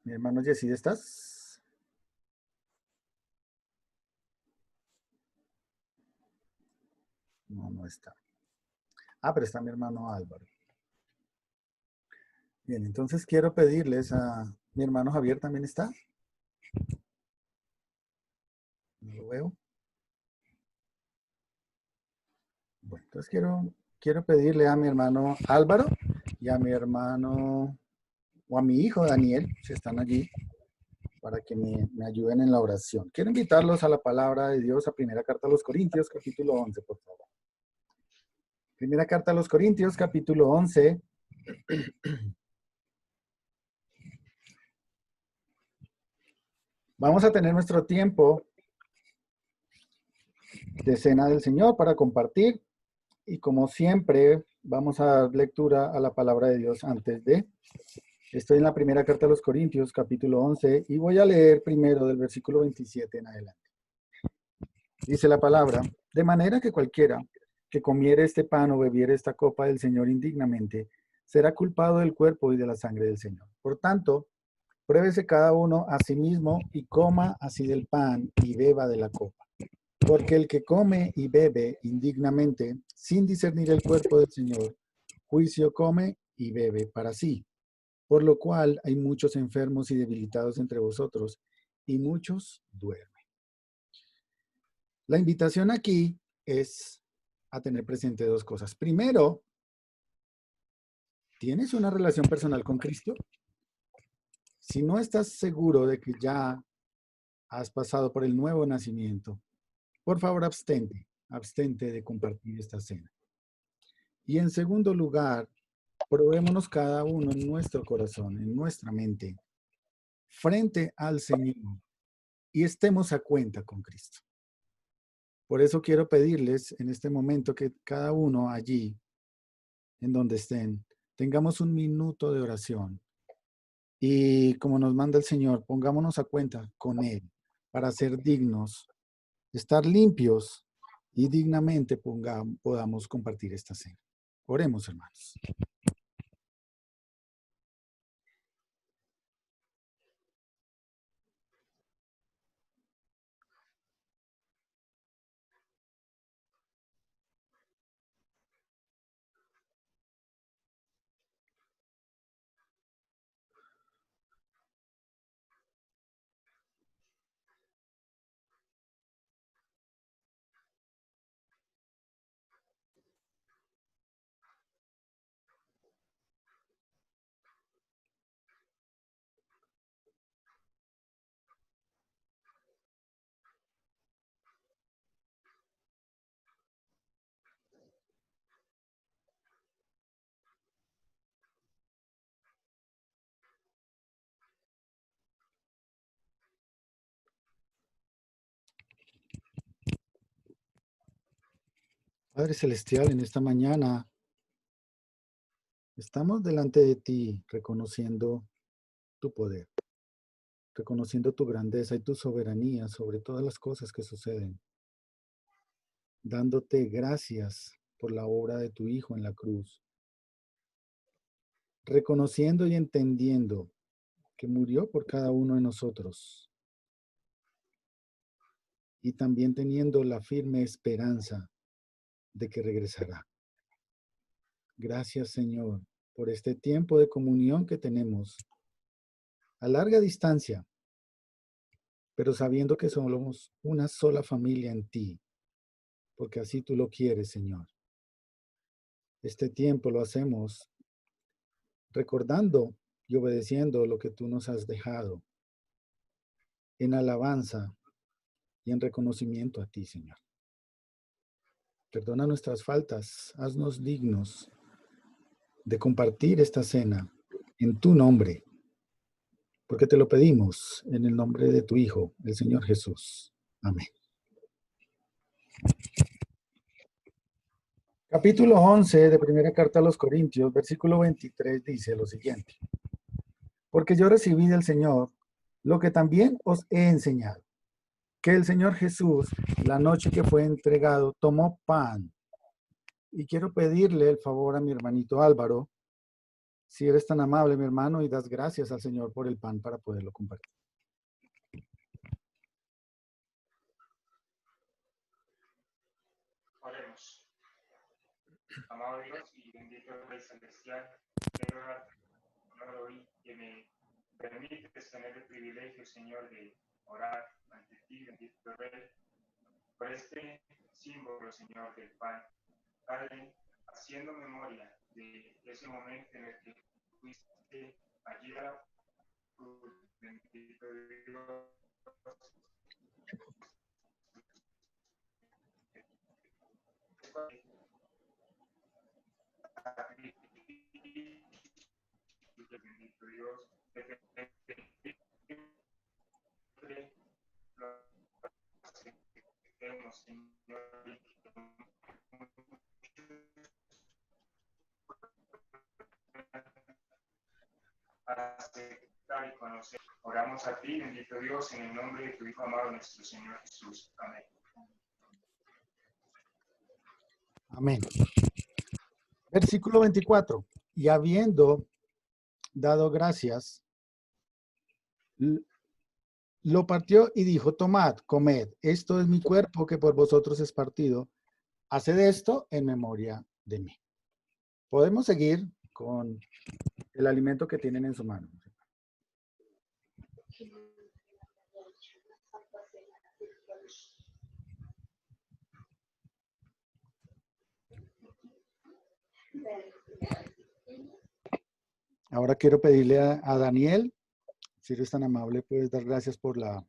Mi hermano Yesid, ¿estás? No, no está. Ah, pero está mi hermano Álvaro. Bien, entonces quiero pedirles a mi hermano Javier, ¿también está? No lo veo. Bueno, entonces quiero pedirle a mi hermano Álvaro y a mi hermano o a mi hijo Daniel, si están allí, para que me ayuden en la oración. Quiero invitarlos a la palabra de Dios, a primera carta a los Corintios, capítulo 11, por favor. Primera carta a los Corintios, capítulo 11. Vamos a tener nuestro tiempo de cena del Señor para compartir y como siempre vamos a dar lectura a la palabra de Dios antes de. Estoy en la primera carta a los Corintios, capítulo 11, y voy a leer primero del versículo 27 en adelante. Dice la palabra, de manera que cualquiera que comiere este pan o bebiere esta copa del Señor indignamente, será culpado del cuerpo y de la sangre del Señor. Por tanto, pruébese cada uno a sí mismo y coma así del pan y beba de la copa. Porque el que come y bebe indignamente, sin discernir el cuerpo del Señor, juicio come y bebe para sí. Por lo cual hay muchos enfermos y debilitados entre vosotros, y muchos duermen. La invitación aquí es a tener presente dos cosas. Primero, ¿tienes una relación personal con Cristo? Si no estás seguro de que ya has pasado por el nuevo nacimiento, por favor, abstente de compartir esta cena. Y en segundo lugar, probémonos cada uno en nuestro corazón, en nuestra mente, frente al Señor y estemos a cuenta con Cristo. Por eso quiero pedirles en este momento que cada uno allí, en donde estén, tengamos un minuto de oración y como nos manda el Señor, pongámonos a cuenta con Él para ser dignos, estar limpios y dignamente podamos compartir esta cena. Oremos, hermanos. Padre Celestial, en esta mañana estamos delante de ti reconociendo tu poder, reconociendo tu grandeza y tu soberanía sobre todas las cosas que suceden, dándote gracias por la obra de tu Hijo en la cruz, reconociendo y entendiendo que murió por cada uno de nosotros y también teniendo la firme esperanza de que regresará. Gracias, Señor, por este tiempo de comunión que tenemos a larga distancia, pero sabiendo que somos una sola familia en ti, porque así tú lo quieres, Señor. Este tiempo lo hacemos recordando y obedeciendo lo que tú nos has dejado, en alabanza y en reconocimiento a ti, Señor. Perdona nuestras faltas, haznos dignos de compartir esta cena en tu nombre, porque te lo pedimos en el nombre de tu Hijo, el Señor Jesús. Amén. Capítulo 11 de primera carta a los Corintios, versículo 23 dice lo siguiente. Porque yo recibí del Señor lo que también os he enseñado, que el Señor Jesús, la noche que fue entregado, tomó pan. Y quiero pedirle el favor a mi hermanito Álvaro, si eres tan amable, mi hermano, y das gracias al Señor por el pan para poderlo compartir. Oremos. Amado Dios y bendito Rey Celestial, quiero darte honor hoy que me permites tener el privilegio, Señor, de orar ante ti, bendito Rey, por este símbolo, Señor, del pan. Padre, haciendo memoria de ese momento en el que fuiste allí a la cruz, bendito Dios, bendito Dios, Señor, aceptar y conocer. Oramos a ti, bendito Dios, en el nombre de tu Hijo amado, nuestro Señor Jesús. Amén. Amén. Versículo 24. Y habiendo dado gracias, lo partió y dijo: tomad, comed, esto es mi cuerpo que por vosotros es partido. Haced esto en memoria de mí. Podemos seguir con el alimento que tienen en su mano. Ahora quiero pedirle a Daniel, si eres tan amable, puedes dar gracias por la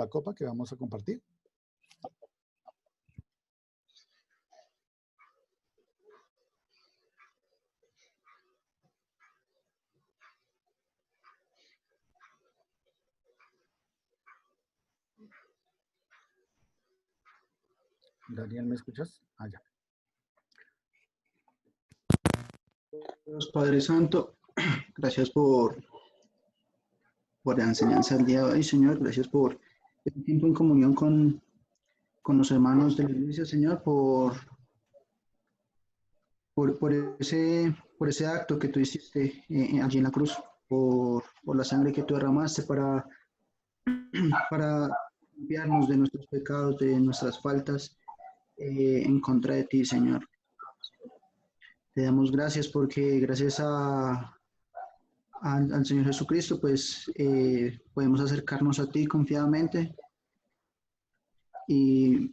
copa que vamos a compartir. Daniel, ¿me escuchas? Ya. Dios Padre Santo, gracias por la enseñanza del día de hoy, Señor. Gracias por el tiempo en comunión con los hermanos de la iglesia, Señor, por ese acto que tú hiciste allí en la cruz, por la sangre que tú derramaste para limpiarnos de nuestros pecados, de nuestras faltas en contra de ti, Señor. Te damos gracias porque gracias al Señor Jesucristo, pues podemos acercarnos a ti confiadamente y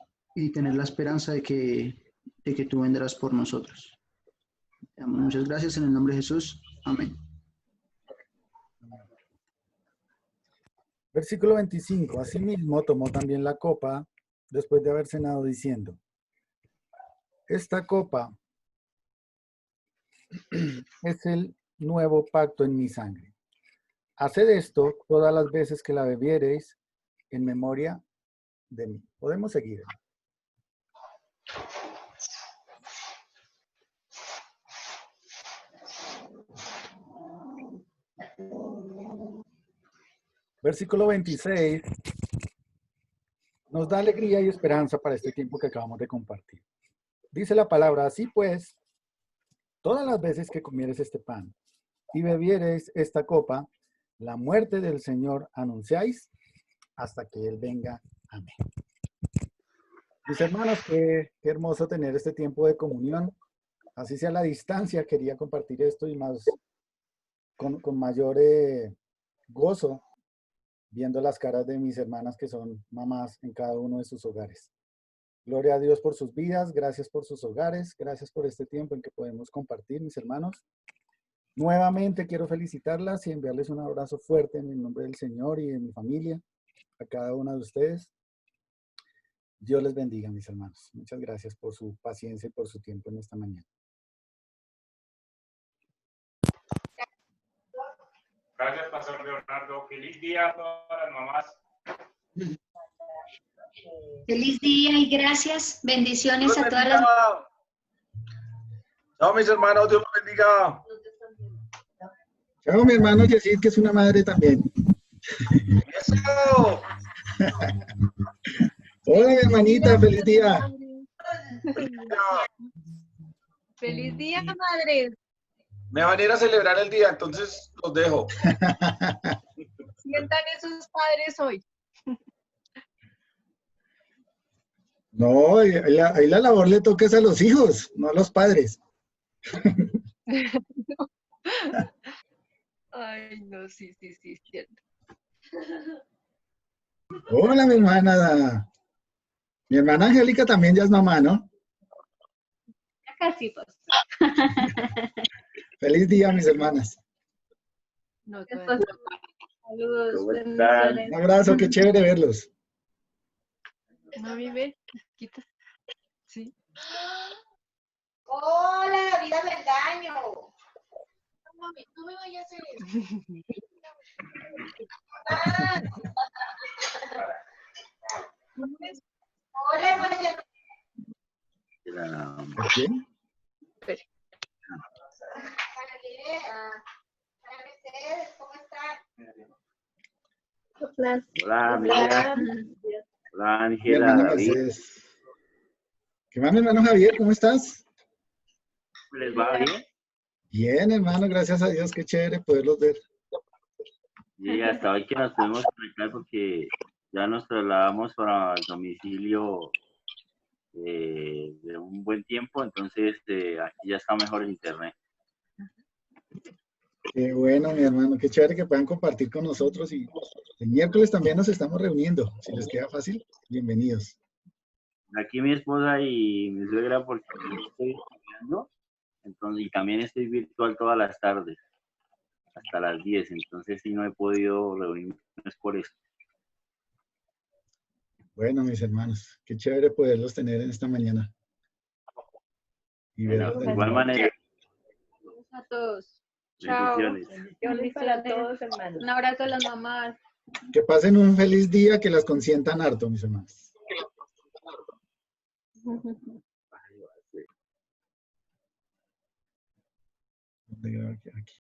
tener la esperanza de que tú vendrás por nosotros. Te damos muchas gracias en el nombre de Jesús. Amén. Versículo 25. Asimismo tomó también la copa después de haber cenado, diciendo: esta copa es el nuevo pacto en mi sangre. Haced esto todas las veces que la bebiereis en memoria de mí. Podemos seguir. Versículo 26 nos da alegría y esperanza para este tiempo que acabamos de compartir. Dice la palabra: así pues, todas las veces que comieres este pan y bebiereis esta copa, la muerte del Señor anunciáis hasta que Él venga. Amén. Mis hermanos, qué hermoso tener este tiempo de comunión. Así sea a la distancia, quería compartir esto y más con mayor gozo, viendo las caras de mis hermanas que son mamás en cada uno de sus hogares. Gloria a Dios por sus vidas, gracias por sus hogares, gracias por este tiempo en que podemos compartir, mis hermanos. Nuevamente quiero felicitarlas y enviarles un abrazo fuerte en el nombre del Señor y de mi familia, a cada una de ustedes. Dios les bendiga, mis hermanos. Muchas gracias por su paciencia y por su tiempo en esta mañana. Gracias, Pastor Leonardo. Feliz día a todas las mamás. Feliz día y gracias. Bendiciones a todas las... Chao, mis hermanos. Dios los bendiga. Chao, mi hermano Yesid, que es una madre también. ¡Eso! Hola, mi hermanita, feliz día. Feliz día, madre. Me van a ir a celebrar el día, entonces los dejo. Sientan esos padres hoy. No, ahí la labor le toca es a los hijos, no a los padres. Ay, no, sí, sí, sí, cierto. Hola, mi hermana. Mi hermana Angélica también ya es mamá, ¿no? Ya casi, pues. Feliz día, mis hermanas. No, Pues, todavía saludos, ¿Cómo están? bendiciones. Un abrazo, qué chévere verlos. no. Mami, ve, quita. Sí. Hola, vida del daño. No, mami, no me vayas a hacer eso. Hola, María. ¿A quién? Para Mercedes, ¿cómo están? Hola, amiga. Hola, Mi Ángela, hermana David. Mercedes. ¿Qué más, mi hermano Javier? ¿Cómo estás? ¿Les va bien? Bien, hermano, gracias a Dios, qué chévere poderlos ver. Y hasta hoy que nos podemos conectar porque ya nos trasladamos para el domicilio de un buen tiempo, entonces aquí ya está mejor el internet. Qué bueno, mi hermano, qué chévere que puedan compartir con nosotros y el miércoles también nos estamos reuniendo. Si les queda fácil, bienvenidos. Aquí mi esposa y mi suegra porque yo estoy estudiando, entonces, y también estoy virtual todas las tardes, hasta las 10, entonces sí no he podido reunirme, no es por eso. Bueno, mis hermanos, qué chévere poderlos tener en esta mañana. Y Bueno, verlos de de igual nuevo. manera, A todos. Chao. bendiciones. Bendiciones para todos, hermanos. Un abrazo a las mamás. Que pasen un feliz día, que las consientan harto, mis hermanos. ¿Dónde grabo? Aquí.